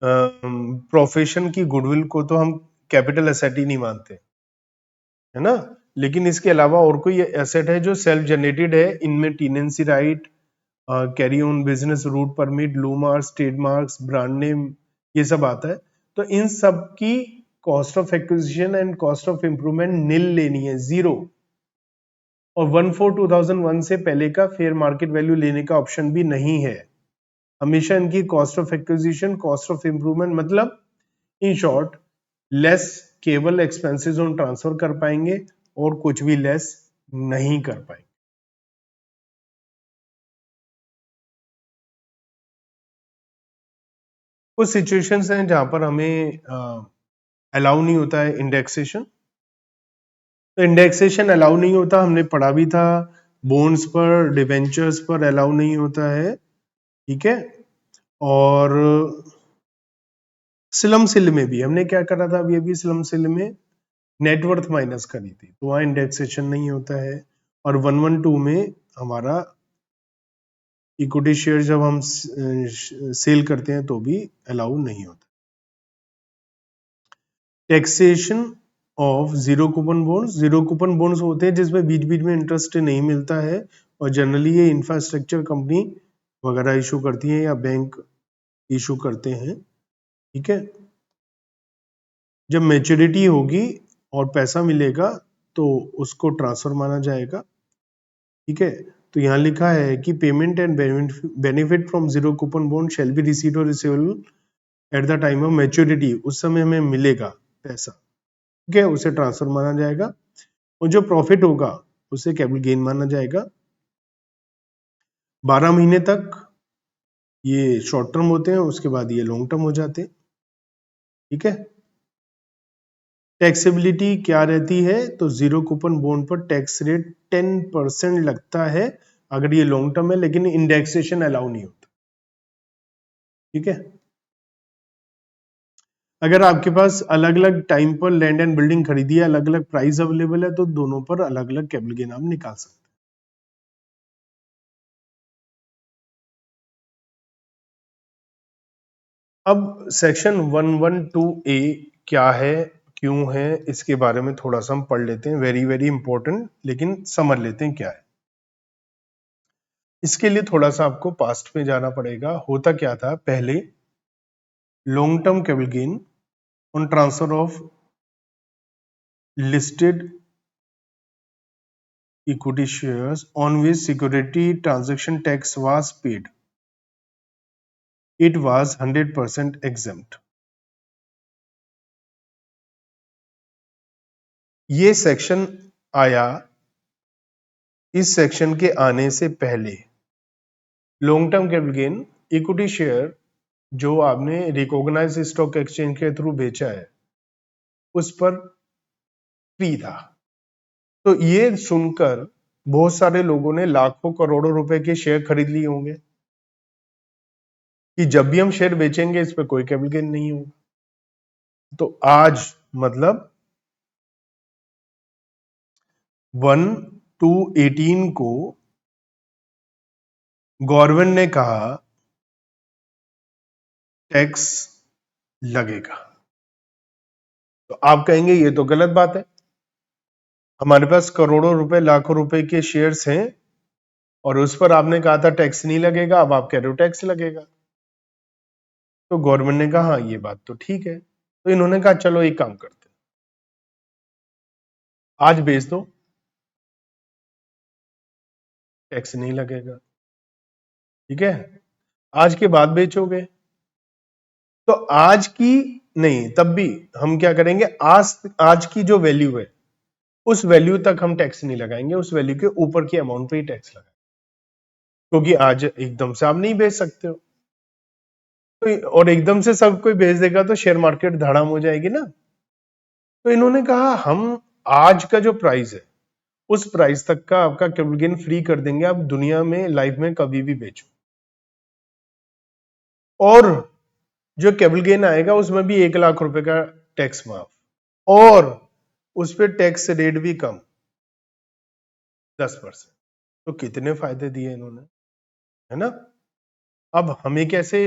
Speaker 1: प्रोफेशन की गुडविल को तो हम कैपिटल एसेट ही नहीं मानते, है ना। लेकिन इसके अलावा और कोई एसेट है जो सेल्फ जनरेटेड है, इनमें tenancy right, carry on business route permit, loo marks, trademarks, brand name, ये सब आता है। तो इन सब की cost of acquisition and cost of improvement nil लेनी है, जीरो। और 1/4/2001 से पहले का फेयर मार्केट वैल्यू लेने का ऑप्शन भी नहीं है। हमेशा इनकी cost of acquisition, cost of improvement, मतलब इन शॉर्ट लेस केवल एक्सपेंसेस ऑन ट्रांसफर कर पाएंगे और कुछ भी लेस नहीं कर पाएंगे। कुछ सिचुएशंस हैं जहां पर हमें अलाउ नहीं होता है इंडेक्सेशन। तो इंडेक्सेशन अलाउ नहीं होता, हमने पढ़ा भी था, बॉन्ड्स पर, डिवेंचर्स पर अलाउ नहीं होता है, ठीक है। और स्लम सेल में भी हमने क्या करा था, अभी अभी स्लम सेल में नेटवर्थ माइनस करी थी, तो वहां इंडेक्सेशन नहीं होता है। और 112 में हमारा इक्विटी शेयर जब हम सेल करते हैं तो भी अलाउ नहीं होता। Taxation of zero coupon bonds, zero coupon bonds होते हैं जिसमें बीच बीच में इंटरेस्ट नहीं मिलता है, और जनरली ये इंफ्रास्ट्रक्चर कंपनी वगैरह इशू करती है या बैंक इशू करते हैं, ठीक है। जब मैच्योरिटी होगी और पैसा मिलेगा तो उसको ट्रांसफर माना जाएगा, ठीक है। तो यहाँ लिखा है कि payment and benefit from zero coupon bond shall be received और receivable at the time of maturity, उस समय हमें मिलेगा पैसा, ठीक है, उसे ट्रांसफर माना जाएगा। और जो प्रॉफिट होगा उसे कैपिटल गेन माना जाएगा। 12 महीने तक ये शॉर्ट टर्म होते हैं, उसके बाद ये लॉन्ग टर्म हो जाते हैं, ठीक है। टैक्सेबिलिटी क्या रहती है, तो जीरो कूपन बॉन्ड पर टैक्स रेट 10% लगता है अगर ये लॉन्ग टर्म है, लेकिन इंडेक्सेशन अलाउ नहीं होता, ठीक है। अगर आपके पास अलग अलग टाइम पर लैंड एंड बिल्डिंग खरीदी है, अलग अलग प्राइस अवेलेबल है, तो दोनों पर अलग अलग कैपिटल गेन आप निकाल सकते हैं। अब सेक्शन 112A क्या है, क्यों है, इसके बारे में थोड़ा सा हम पढ़ लेते हैं, वेरी वेरी इंपॉर्टेंट, लेकिन समझ लेते हैं क्या है। इसके लिए थोड़ा सा आपको पास्ट में जाना पड़ेगा। होता क्या था पहले, long term capital gain on transfer of listed equity shares on which security transaction tax was paid, it was 100% exempt। ये सेक्शन आया, इस सेक्शन के आने से पहले long term capital gain equity share जो आपने रिकॉग्नाइज स्टॉक एक्सचेंज के थ्रू बेचा है उस पर फ्री था। तो ये सुनकर बहुत सारे लोगों ने लाखों करोड़ों रुपए के शेयर खरीद लिए होंगे कि जब भी हम शेयर बेचेंगे इस पर कोई कैपिटल गेन नहीं होगा। तो आज मतलब 1/2/18 को गवर्नमेंट ने कहा टैक्स लगेगा। तो आप कहेंगे ये तो गलत बात है, हमारे पास करोड़ों रुपए लाखों रुपए के शेयर्स हैं और उस पर आपने कहा था टैक्स नहीं लगेगा, अब आप कह रहे हो टैक्स लगेगा। तो गवर्नमेंट ने कहा हाँ ये बात तो ठीक है, तो इन्होंने कहा चलो एक काम करते हैं, आज बेच दो, टैक्स नहीं लगेगा, ठीक है। आज के बाद बेचोगे तो आज की नहीं, तब भी हम क्या करेंगे, आज की जो वैल्यू है उस वैल्यू तक हम टैक्स नहीं लगाएंगे, उस वैल्यू के ऊपर की अमाउंट पे ही टैक्स लगाएंगे, क्योंकि आज एकदम से आप नहीं बेच सकते हो। तो और एकदम से सब कोई बेच देगा तो शेयर मार्केट धड़ाम हो जाएगी ना। तो इन्होंने कहा हम आज का जो प्राइस है उस प्राइस तक का आपका कैपिटल गेन फ्री कर देंगे, आप दुनिया में लाइफ में कभी भी बेचो, और जो कैपिटल गेन आएगा उसमें भी 1 लाख रुपए का टैक्स माफ, और उस पर टैक्स रेट भी कम। 10%। तो कितने फायदे दिए इन्होंने, है ना। अब हमें कैसे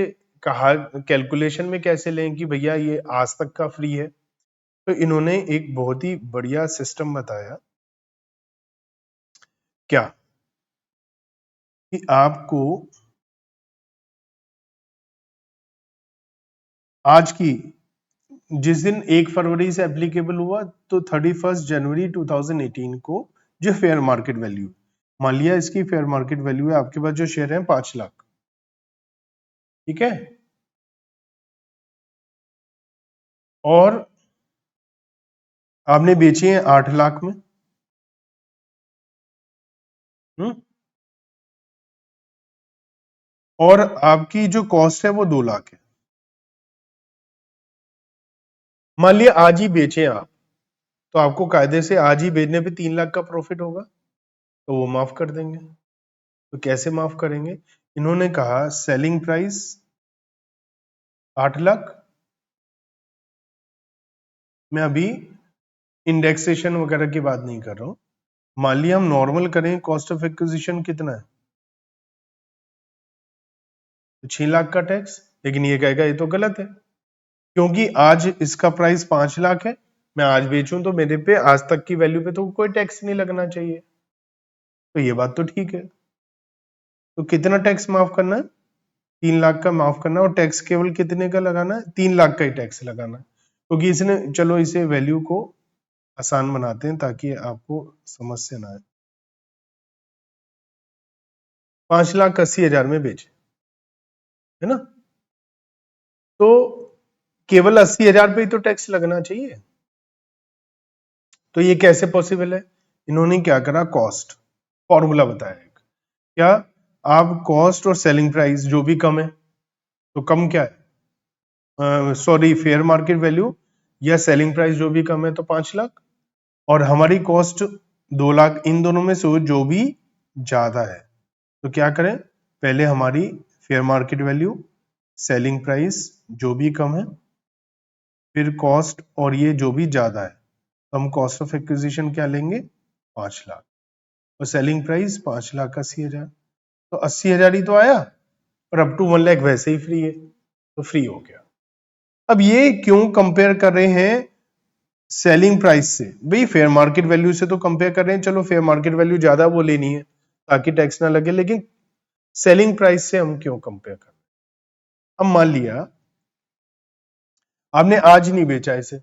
Speaker 1: कहा, कैलकुलेशन में कैसे लें कि भैया ये आज तक का फ्री है, तो इन्होंने एक बहुत ही बढ़िया सिस्टम बताया। क्या कि आपको आज की, जिस दिन 1 फरवरी से एप्लीकेबल हुआ, तो 31 जनवरी 2018 को जो फेयर मार्केट वैल्यू, मान लिया इसकी फेयर मार्केट वैल्यू है, आपके पास जो शेयर है 5 लाख, ठीक है, और आपने बेचे हैं 8 लाख में, और आपकी जो कॉस्ट है वो 2 लाख है। मान लिया आज ही बेचे आप, तो आपको कायदे से आज ही बेचने पे 3 लाख का प्रॉफिट होगा, तो वो माफ कर देंगे। तो कैसे माफ करेंगे, इन्होंने कहा सेलिंग प्राइस 8 लाख, मैं अभी इंडेक्सेशन वगैरह की बात नहीं कर रहा हूं, मान लिया हम नॉर्मल करें, कॉस्ट ऑफ एक्विजिशन कितना है, तो 6 लाख का टैक्स। लेकिन ये कहेगा ये तो गलत है, क्योंकि आज इसका प्राइस 5 लाख है, मैं आज बेचूं तो मेरे पे आज तक की वैल्यू पे तो कोई टैक्स नहीं लगना चाहिए। तो ये बात तो ठीक है, तो कितना टैक्स माफ करना है, 3 लाख का माफ करना, और टैक्स केवल कितने का लगाना है, 3 लाख का ही टैक्स लगाना है, क्योंकि इसने, चलो इसे वैल्यू को आसान बनाते हैं ताकि आपको समस्या ना आए। 5,80,000 में बेचे, है ना, तो केवल 80,000 पे ही तो टैक्स लगना चाहिए। तो ये कैसे पॉसिबल है, इन्होंने क्या करा, कॉस्ट फॉर्मूला बताया एक, क्या, आप कॉस्ट और सेलिंग प्राइस जो भी कम है, तो कम क्या है, सॉरी फेयर मार्केट वैल्यू या सेलिंग प्राइस जो भी कम है तो 5 लाख, और हमारी कॉस्ट 2 लाख, इन दोनों में से जो भी ज्यादा है, तो क्या करें, पहले हमारी fair market value, selling price जो भी कम है, फिर कॉस्ट, और ये जो भी ज्यादा है, तो हम कॉस्ट ऑफ एक्विजिशन क्या लेंगे, 5 लाख, और सेलिंग प्राइस 5,80,000, तो 80,000 ही तो आया, और अप टू 1 लाख वैसे ही फ्री है, तो फ्री हो गया। अब ये क्यों कंपेयर कर रहे हैं सेलिंग प्राइस से, भाई फेयर मार्केट वैल्यू से तो कंपेयर कर रहे हैं, चलो फेयर मार्केट वैल्यू ज्यादा वो लेनी है ताकि टैक्स ना लगे, लेकिन सेलिंग प्राइस से हम क्यों कंपेयर कर रहे हैं। अब मान लिया आपने आज नहीं बेचा इसे,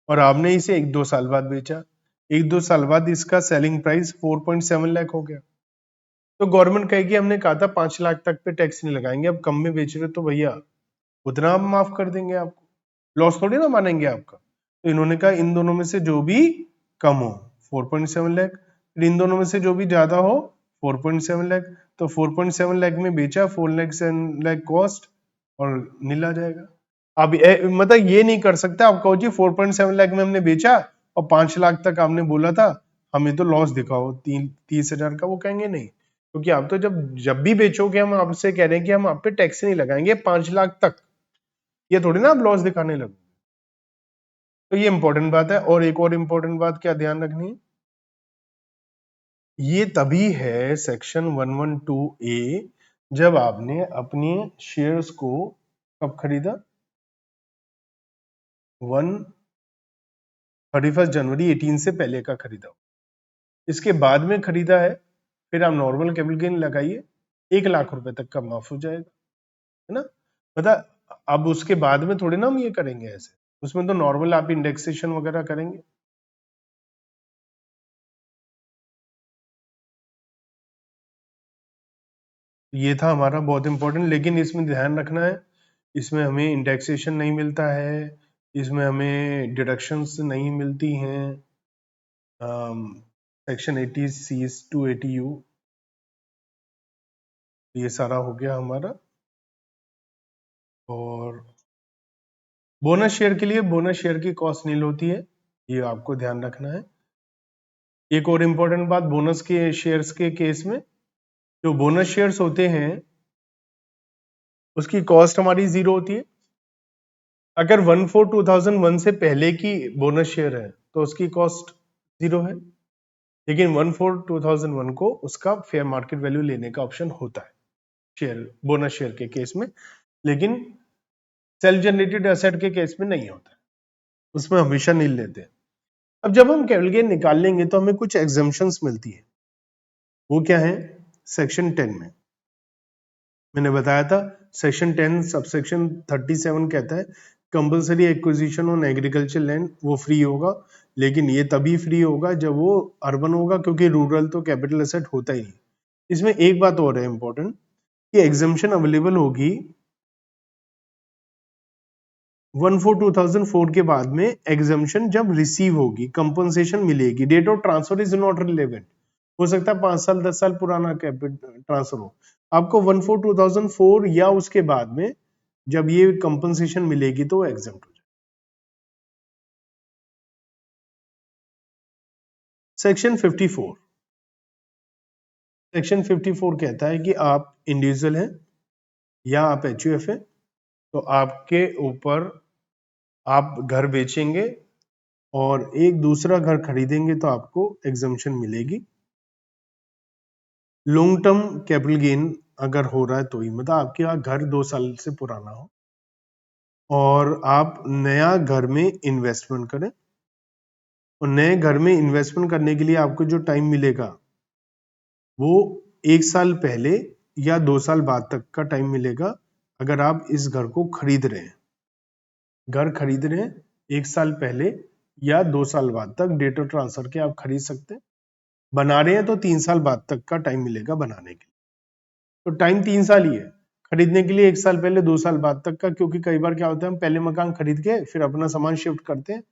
Speaker 1: और आपने इसे 1-2 साल बाद बेचा, 1-2 साल बाद इसका सेलिंग प्राइस 4.7 लाख हो गया, तो गवर्नमेंट कहेगी हमने कहा था 5 लाख तक पे टैक्स नहीं लगाएंगे, अब कम में बेच रहे हो तो भैया उतना हम माफ कर देंगे आपको, लॉस थोड़ी ना मानेंगे आपका। तो इन्होंने कहा इन दोनों में से जो भी कम हो 4.7 लाख, फिर इन दोनों में से जो भी ज्यादा हो 4.7 लाख, तो 4.7 लाख में बेचा, 4 लाख कॉस्ट, और नील आ जाएगा। अब मतलब ये नहीं कर सकता आप कहो जी 4.7 लाख में हमने बेचा और 5 लाख तक आपने बोला था, हमें तो लॉस दिखाओ 30,000 का, वो कहेंगे नहीं, क्योंकि आप तो जब भी बेचोगे हम आपसे कह रहे हैं कि हम आप पे टैक्स नहीं लगाएंगे 5 लाख तक, ये थोड़ी ना आप लॉस दिखाने लगो। तो ये इंपॉर्टेंट बात है, और एक और इंपॉर्टेंट बात क्या ध्यान रखनी है, ये तभी है सेक्शन 112 ए, जब आपने अपने शेयर्स को कब खरीदा, 31 जनवरी 18 से पहले का खरीदा, इसके बाद में खरीदा है, फिर आप नॉर्मल कैपिटल गेन लगाइए, 1 लाख रुपए तक का माफ हो जाएगा, है ना। मतलब अब उसके बाद में थोड़ी ना हम ये करेंगे ऐसे, उसमें तो नॉर्मल आप इंडेक्सेशन वगैरह करेंगे। ये था हमारा बहुत इंपॉर्टेंट, लेकिन इसमें ध्यान रखना है, इसमें हमें इंडेक्सेशन नहीं मिलता है, इसमें हमें डिडक्शंस नहीं मिलती हैं, सेक्शन 80C to 80U, ये सारा हो गया हमारा। और बोनस शेयर के लिए, बोनस शेयर की कॉस्ट नील होती है, ये आपको ध्यान रखना है। एक और इंपॉर्टेंट बात, बोनस के शेयर्स के केस में जो बोनस शेयर्स होते हैं उसकी कॉस्ट हमारी 0 होती है, अगर 1/4/2001 से पहले की बोनस शेयर है तो उसकी कॉस्ट 0 है, लेकिन 1/4/2001 को उसका फेयर मार्केट वैल्यू लेने का ऑप्शन होता है शेयर, बोनस शेयर के केस में, लेकिन सेल्फ जनरेटेड एसेट के केस में नहीं होता, उसमें हमेशा नहीं लेते। अब जब हम कैपिटल गेन निकाल लेंगे तो हमें कुछ एग्जम्पशंस मिलती है। वो क्या है? सेक्शन 10 में मैंने बताया था, सेक्शन 10 सबसेक्शन 37 कहता है compulsory acquisition on agriculture land वो फ्री होगा, लेकिन ये तभी फ्री होगा जब वो अर्बन होगा, क्योंकि रूरल तो कैपिटल एसेट होता ही नहीं। इसमें एक बात और है इंपॉर्टेंट कि एग्जम्पशन अवेलेबल होगी 1/4/2004 के बाद में, एग्जम्पशन जब रिसीव होगी, कंपनसेशन मिलेगी। Date of transfer is not relevant, हो सकता है 5 साल 10 साल पुराना ट्रांसफर हो, आपको 1/4/2004 या उसके बाद में जब ये कंपनसेशन मिलेगी तो एग्जम्प्ट हो जाए। सेक्शन 54, सेक्शन 54 कहता है कि आप इंडिविजुअल हैं या आप एचयूएफ है, तो आपके ऊपर आप घर बेचेंगे और एक दूसरा घर खरीदेंगे तो आपको एग्जम्पशन मिलेगी। लॉन्ग टर्म कैपिटल गेन अगर हो रहा है तो ही, मतलब आपके यहाँ घर 2 साल से पुराना हो और आप नया घर में इन्वेस्टमेंट करें, और नए घर में इन्वेस्टमेंट करने के लिए आपको जो टाइम मिलेगा वो 1 साल पहले या 2 साल बाद तक का टाइम मिलेगा। अगर आप इस घर को खरीद रहे हैं, घर खरीद रहे हैं 1 साल पहले या 2 साल बाद तक डेट ऑफ ट्रांसफर के आप खरीद सकते हैं। बना रहे हैं तो 3 साल बाद तक का टाइम मिलेगा बनाने के लिए, तो टाइम 3 साल ही है। खरीदने के लिए 1 साल पहले 2 साल बाद तक का, क्योंकि कई बार क्या होता है हम पहले मकान खरीद के फिर अपना सामान शिफ्ट करते हैं,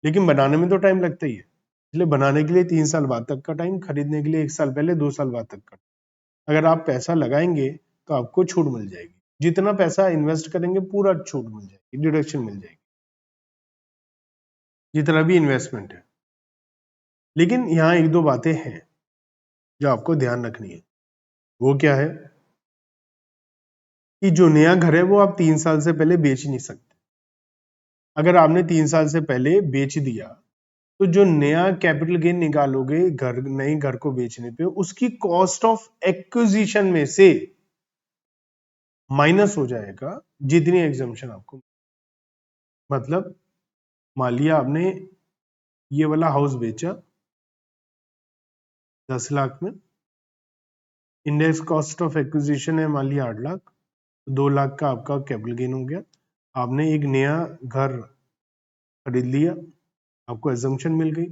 Speaker 1: लेकिन बनाने में तो टाइम लगता ही है, इसलिए बनाने के लिए 3 साल बाद तक का टाइम, खरीदने के लिए 1 साल पहले 2 साल बाद तक का। अगर आप पैसा लगाएंगे तो आपको छूट मिल जाएगी, जितना पैसा इन्वेस्ट करेंगे पूरा छूट मिल जाएगी, डिडक्शन मिल जाएगी, जितना भी इन्वेस्टमेंट है। लेकिन यहाँ एक दो बातें हैं जो आपको ध्यान रखनी है। वो क्या है कि जो नया घर है वो आप 3 साल से पहले बेच नहीं सकते। अगर आपने 3 साल से पहले बेच दिया तो जो नया कैपिटल गेन निकालोगे घर, नए घर को बेचने पे, उसकी कॉस्ट ऑफ एक्विजिशन में से माइनस हो जाएगा जितनी एग्जम्पशन आपको। मतलब मान लिया आपने ये वाला हाउस बेचा 10 लाख में, इंडेक्स कॉस्ट ऑफ एक्विजिशन है मान लिया 8 लाख, 2 लाख का आपका कैपिटल गेन हो गया। आपने एक नया घर खरीद लिया, आपको एजम्पशन मिल गई,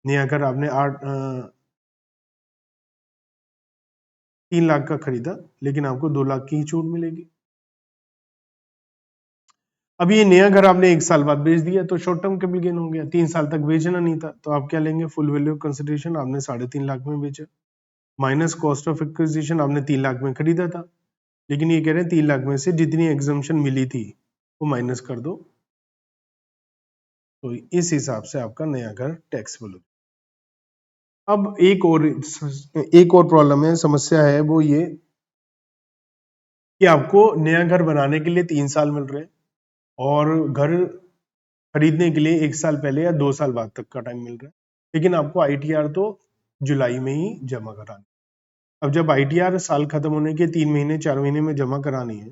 Speaker 1: नया घर आपने 3 लाख का खरीदा, लेकिन आपको 2 लाख की ही छूट मिलेगी। अब ये नया घर आपने 1 साल बाद बेच दिया तो शॉर्ट टर्म कैपिटल गेन हो गया, 3 साल तक बेचना नहीं था, तो आप क्या लेंगे? फुल वैल्यू कंसिडरेशन, आपने 3.5 लाख में बेचा, माइनस कॉस्ट ऑफ एक्विजिशन, आपने 3 लाख में खरीदा था, लेकिन ये कह रहे हैं 3 लाख में से जितनी एग्जम्पशन मिली थी वो माइनस कर दो, तो इस हिसाब से आपका नया घर टैक्सेबल हो। अब एक और प्रॉब्लम है, समस्या है, वो ये कि आपको नया घर बनाने के लिए 3 साल मिल रहे हैं और घर खरीदने के लिए 1 साल पहले या 2 साल बाद तक का टाइम मिल रहा है, लेकिन आपको आईटीआर तो जुलाई में ही जमा करानी। अब जब आईटीआर साल खत्म होने के 3 महीने 4 महीने में जमा करानी है,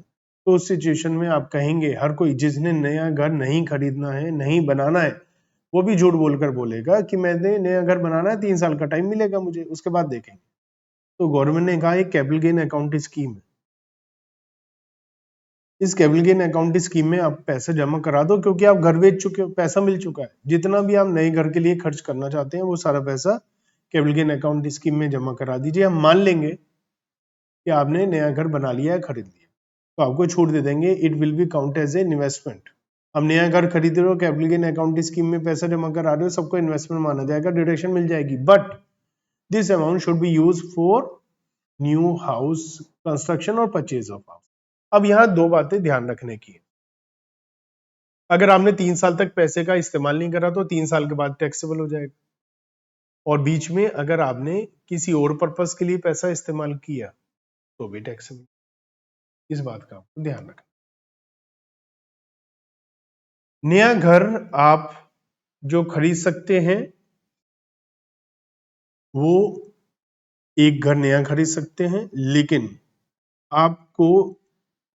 Speaker 1: तो उस सिचुएशन में आप कहेंगे, हर कोई जिसने नया घर नहीं खरीदना है, नहीं बनाना है, वो भी झूठ बोलकर बोलेगा कि मैंने नया घर बनाना है, 3 साल का टाइम मिलेगा मुझे, उसके बाद देखेंगे। तो गवर्नमेंट ने कहा एक कैपिटल गेन अकाउंट स्कीम है, इस कैपिटल गेन अकाउंट स्कीम में आप पैसा जमा करा दो, क्योंकि आप घर बेच चुके हो, पैसा मिल चुका है, जितना भी आप नए घर के लिए खर्च करना चाहते हैं वो सारा पैसा कैपिटल गेन अकाउंट स्कीम में जमा करा दीजिए। हम मान लेंगे कि आपने नया घर बना लिया है, खरीद लिया, तो आपको छूट दे देंगे, it will be count as a investment. हम नया घर खरीद रहे हो, कैपिटल गेन अकाउंट स्कीम में पैसा जमा करा रहे हो, सबको इन्वेस्टमेंट माना जाएगा, डिडक्शन मिल जाएगी, but this amount should be use for new house construction और परचेज ऑफ हाउस। अब यहाँ दो बातें ध्यान रखने की। अगर आपने 3 साल तक पैसे का इस्तेमाल नहीं करा तो 3 साल के बाद टैक्सेबल हो जाएगा, और बीच में अगर आपने किसी और पर्पस के लिए पैसा इस्तेमाल किया तो भी टैक्सेबल। इस बात का आपको ध्यान रखना। नया घर आप जो खरीद सकते हैं वो एक घर नया खरीद सकते हैं, लेकिन आपको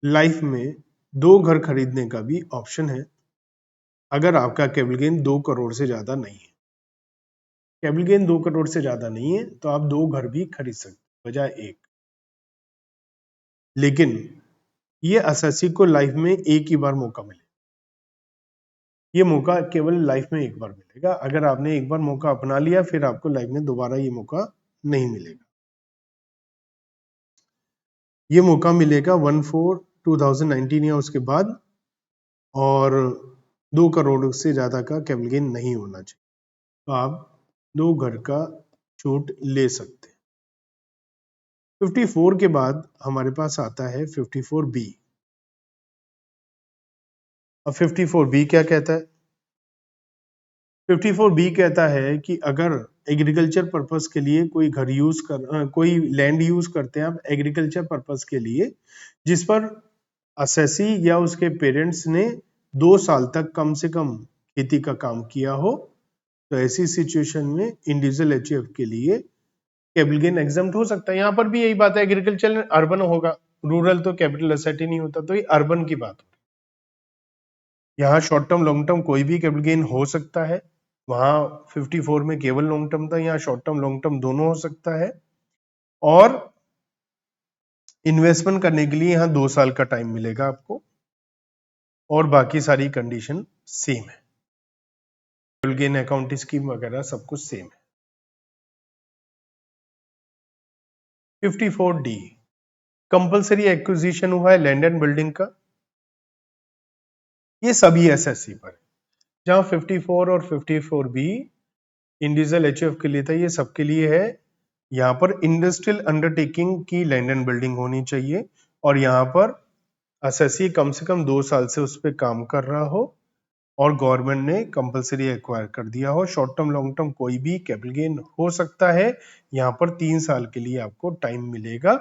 Speaker 1: लाइफ में 2 घर खरीदने का भी ऑप्शन है अगर आपका कैपिटल गेन 2 करोड़ से ज्यादा नहीं है। कैपिटल गेन 2 करोड़ से ज्यादा नहीं है तो आप 2 घर भी खरीद सकते बजाय एक। लेकिन ये एसएससी को लाइफ में एक ही बार मौका मिले, ये मौका केवल लाइफ में एक बार मिलेगा। अगर आपने एक बार मौका अपना लिया फिर आपको लाइफ में दोबारा ये मौका नहीं मिलेगा। ये मौका मिलेगा 1/4/2019 या उसके बाद, और 2 करोड़ से ज्यादा का कैपिटल गेन नहीं होना चाहिए, तो आप 2 घर का छूट ले सकते हैं। 54 के बाद हमारे पास आता है 54B। अब 54B क्या कहता है? 54B कहता है कि अगर एग्रीकल्चर पर्पस के लिए कोई घर कोई लैंड यूज करते हैं आप एग्रीकल्चर पर्पस के लिए, जिस पर असेसी या उसके पेरेंट्स ने 2 साल तक कम से कम खेती का काम किया हो, तो ऐसी सिचुएशन में इंडिविजुअल एचयूएफ के लिए कैपिटल गेन एग्जम्प्ट हो सकता है। यहाँ पर भी यही बात है, एग्रीकल्चर अर्बन होगा, रूरल तो कैपिटल एसेट ही नहीं होता, तो ये अर्बन की बात है। यहाँ शॉर्ट टर्म लॉन्ग टर्म कोई भी कैपिटल गेन हो सकता है, वहां 54 में केवल लॉन्ग टर्म था, यहाँ शॉर्ट टर्म लॉन्ग टर्म दोनों हो सकता है। और इन्वेस्टमेंट करने के लिए यहाँ 2 साल का टाइम मिलेगा आपको, और बाकी सारी कंडीशन सेम है, कैपिटल गेन अकाउंट स्कीम वगैरह सब कुछ सेम है। 54D कंपलसरी एक्विजिशन हुआ है लैंड एंड बिल्डिंग का, ये सभी एसएससी पर है। जहां 54 और 54B इंडिविजुअल एचयूएफ के लिए था, ये सबके लिए है। यहाँ पर इंडस्ट्रियल अंडरटेकिंग की लैंड एंड बिल्डिंग होनी चाहिए, और यहाँ पर एसएससी कम से कम 2 साल से उस पर काम कर रहा हो, और गवर्नमेंट ने कंपलसरी एक्वायर कर दिया हो। शॉर्ट टर्म लॉन्ग टर्म कोई भी कैपिटल गेन हो सकता है। यहाँ पर 3 साल के लिए आपको टाइम मिलेगा,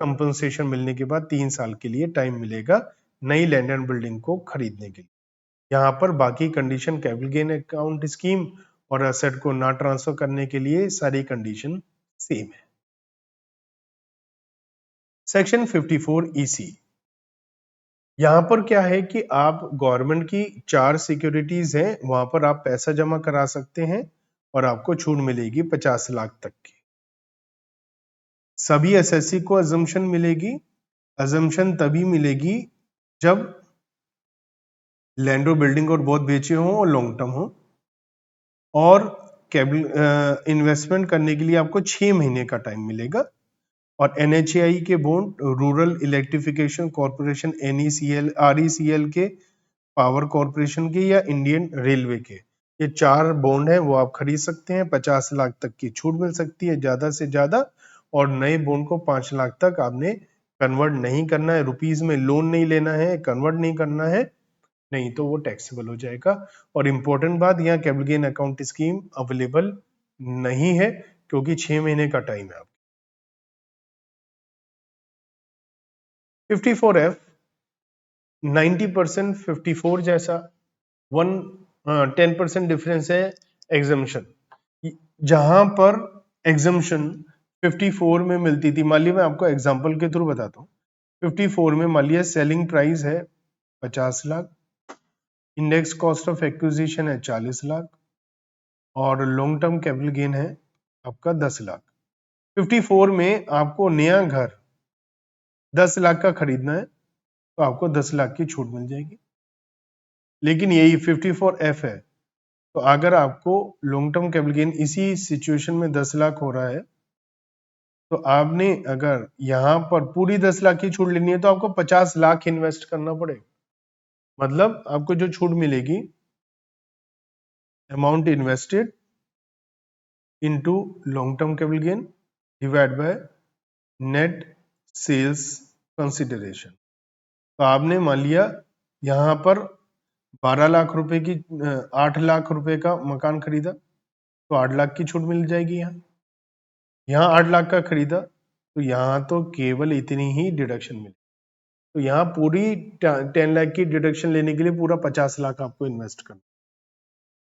Speaker 1: कंपनसेशन मिलने के बाद 3 साल के लिए टाइम मिलेगा नई लैंड एंड बिल्डिंग को खरीदने के लिए। यहाँ पर बाकी condition capital gain account scheme और एसेट को ना ट्रांसफर करने के लिए सारी कंडीशन सेम है। सेक्शन 54EC, यहाँ पर क्या है कि आप गवर्नमेंट की 4 सिक्योरिटीज हैं, वहां पर आप पैसा जमा करा सकते हैं और आपको छूट मिलेगी 50 लाख तक की। सभी एसएससी को अजम्पशन मिलेगी, अजम्पशन तभी मिलेगी जब लैंड और बिल्डिंग और बहुत बेचे हों और लॉन्ग टर्म हो, और इन्वेस्टमेंट करने के लिए आपको 6 महीने का टाइम मिलेगा। और एनएचएआई के bond, rural electrification corporation NECL, RECL के, पावर कॉर्पोरेशन के, या इंडियन रेलवे के, ये 4 बॉन्ड हैं, वो आप खरीद सकते हैं। 50 लाख तक की छूट मिल सकती है ज्यादा से ज्यादा, और नए बॉन्ड को 5 लाख तक आपने कन्वर्ट नहीं करना है, रुपीज में लोन नहीं लेना है, कन्वर्ट नहीं करना है, नहीं तो वो टैक्सेबल हो जाएगा। और इंपॉर्टेंट बात, यहाँ capital gain account scheme available नहीं है, क्योंकि 6 महीने का टाइम है। 54F 90% 54 जैसा, 10% डिफरेंस है एग्जम्पशन। जहां पर एग्जम्पशन 54 में मिलती थी, मान लिया मैं आपको एग्जांपल के थ्रू बताता हूँ, 54 में मान लिया सेलिंग प्राइस है 50 lakh, index cost of acquisition है 40 लाख, और लॉन्ग टर्म कैपिटल गेन है आपका 10 लाख। 54 में आपको नया घर 10 लाख का खरीदना है, तो आपको 10 लाख की छूट मिल जाएगी। लेकिन यही 54F है, तो अगर आपको लॉन्ग टर्म कैपिटल गेन इसी सिचुएशन में 10 लाख हो रहा है, तो आपने अगर यहाँ पर पूरी 10 लाख की छूट लेनी है तो आपको 50 लाख इन्वेस्ट करना पड़ेगा। मतलब आपको जो छूट मिलेगी, amount invested into long term capital gain divide by net sales consideration. तो आपने मान लिया यहाँ पर 12 लाख रुपए की 8 लाख रुपए का मकान खरीदा, तो 8 लाख की छूट मिल जाएगी। यहाँ 8 लाख का खरीदा, तो यहाँ तो केवल इतनी ही डिडक्शन मिली। तो यहाँ पूरी 10 लाख की डिडक्शन लेने के लिए पूरा 50 लाख आपको इन्वेस्ट करना।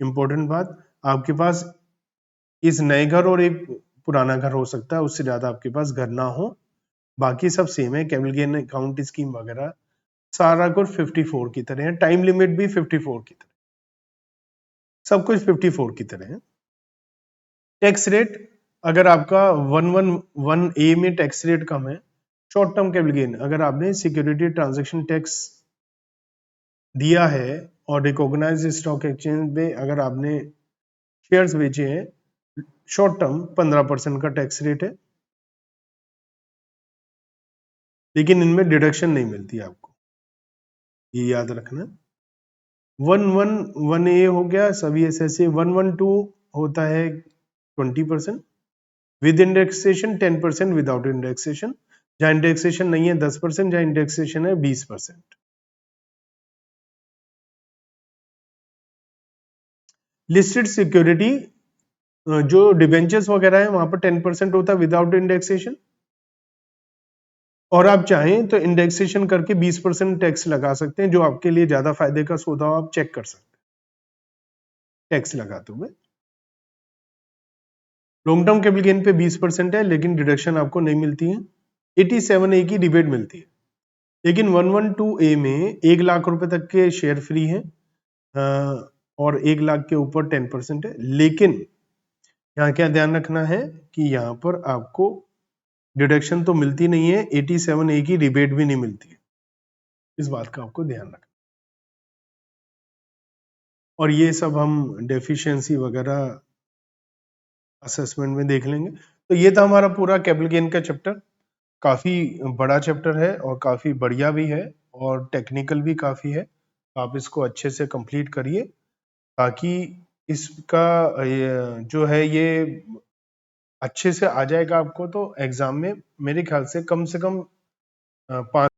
Speaker 1: इंपॉर्टेंट बात, आपके पास इस नए घर और एक पुराना घर हो सकता है, उससे ज्यादा आपके पास घर ना हो। बाकी सब सेम है, कैपिटल गेन अकाउंट स्कीम वगैरह सारा कुछ 54 की तरह है, टाइम लिमिट भी 54 की तरह, सब कुछ 54 की तरह है। टैक्स रेट अगर आपका 111A में टैक्स रेट कम है, शॉर्ट टर्म कैपिटल गेन अगर आपने सिक्योरिटी ट्रांजैक्शन टैक्स दिया है और रिकॉग्नाइज स्टॉक एक्सचेंज में अगर आपने शेयर्स बेचे हैं, शॉर्ट टर्म 15% का टैक्स रेट है, लेकिन इनमें डिडक्शन नहीं मिलती आपको, ये याद रखना। 111A हो गया सभी एसएसए, 112 होता है 20%, विद इंडेक्सेशन 10%, विदाउट इंडेक्सेशन, जहां इंडेक्सेशन नहीं है 10%, जहां इंडेक्सेशन है 20%। लिस्टेड सिक्योरिटी जो डिबेंचर्स वगैरह है वहां पर 10% होता है विदाउट इंडेक्सेशन, और आप चाहें तो इंडेक्सेशन करके 20% टैक्स लगा सकते हैं, जो आपके लिए ज्यादा फायदे का सौदा हो, आप चेक कर सकते हैं टैक्स लगाते हुए। लॉन्ग टर्म कैपिटल गेन पे 20% है, लेकिन डिडक्शन आपको नहीं मिलती है। 87A की रिबेट मिलती है, लेकिन 112A में 1 लाख रुपए तक के शेयर फ्री है और 1 लाख के ऊपर 10% है। लेकिन यहाँ क्या ध्यान रखना है कि यहाँ पर आपको डिडक्शन तो मिलती नहीं है, 87A की रिबेट भी नहीं मिलती है, इस बात का आपको ध्यान रखना। और ये सब हम डेफिशिएंसी वगैरह असेसमेंट में देख लेंगे। तो ये था हमारा पूरा कैपिटल गेन का चैप्टर, काफी बड़ा चैप्टर है और काफी बढ़िया भी है और टेक्निकल भी काफी है। आप इसको अच्छे से कंप्लीट करिए ताकि इसका जो है ये अच्छे से आ जाएगा आपको, तो एग्जाम में मेरे ख्याल से कम 5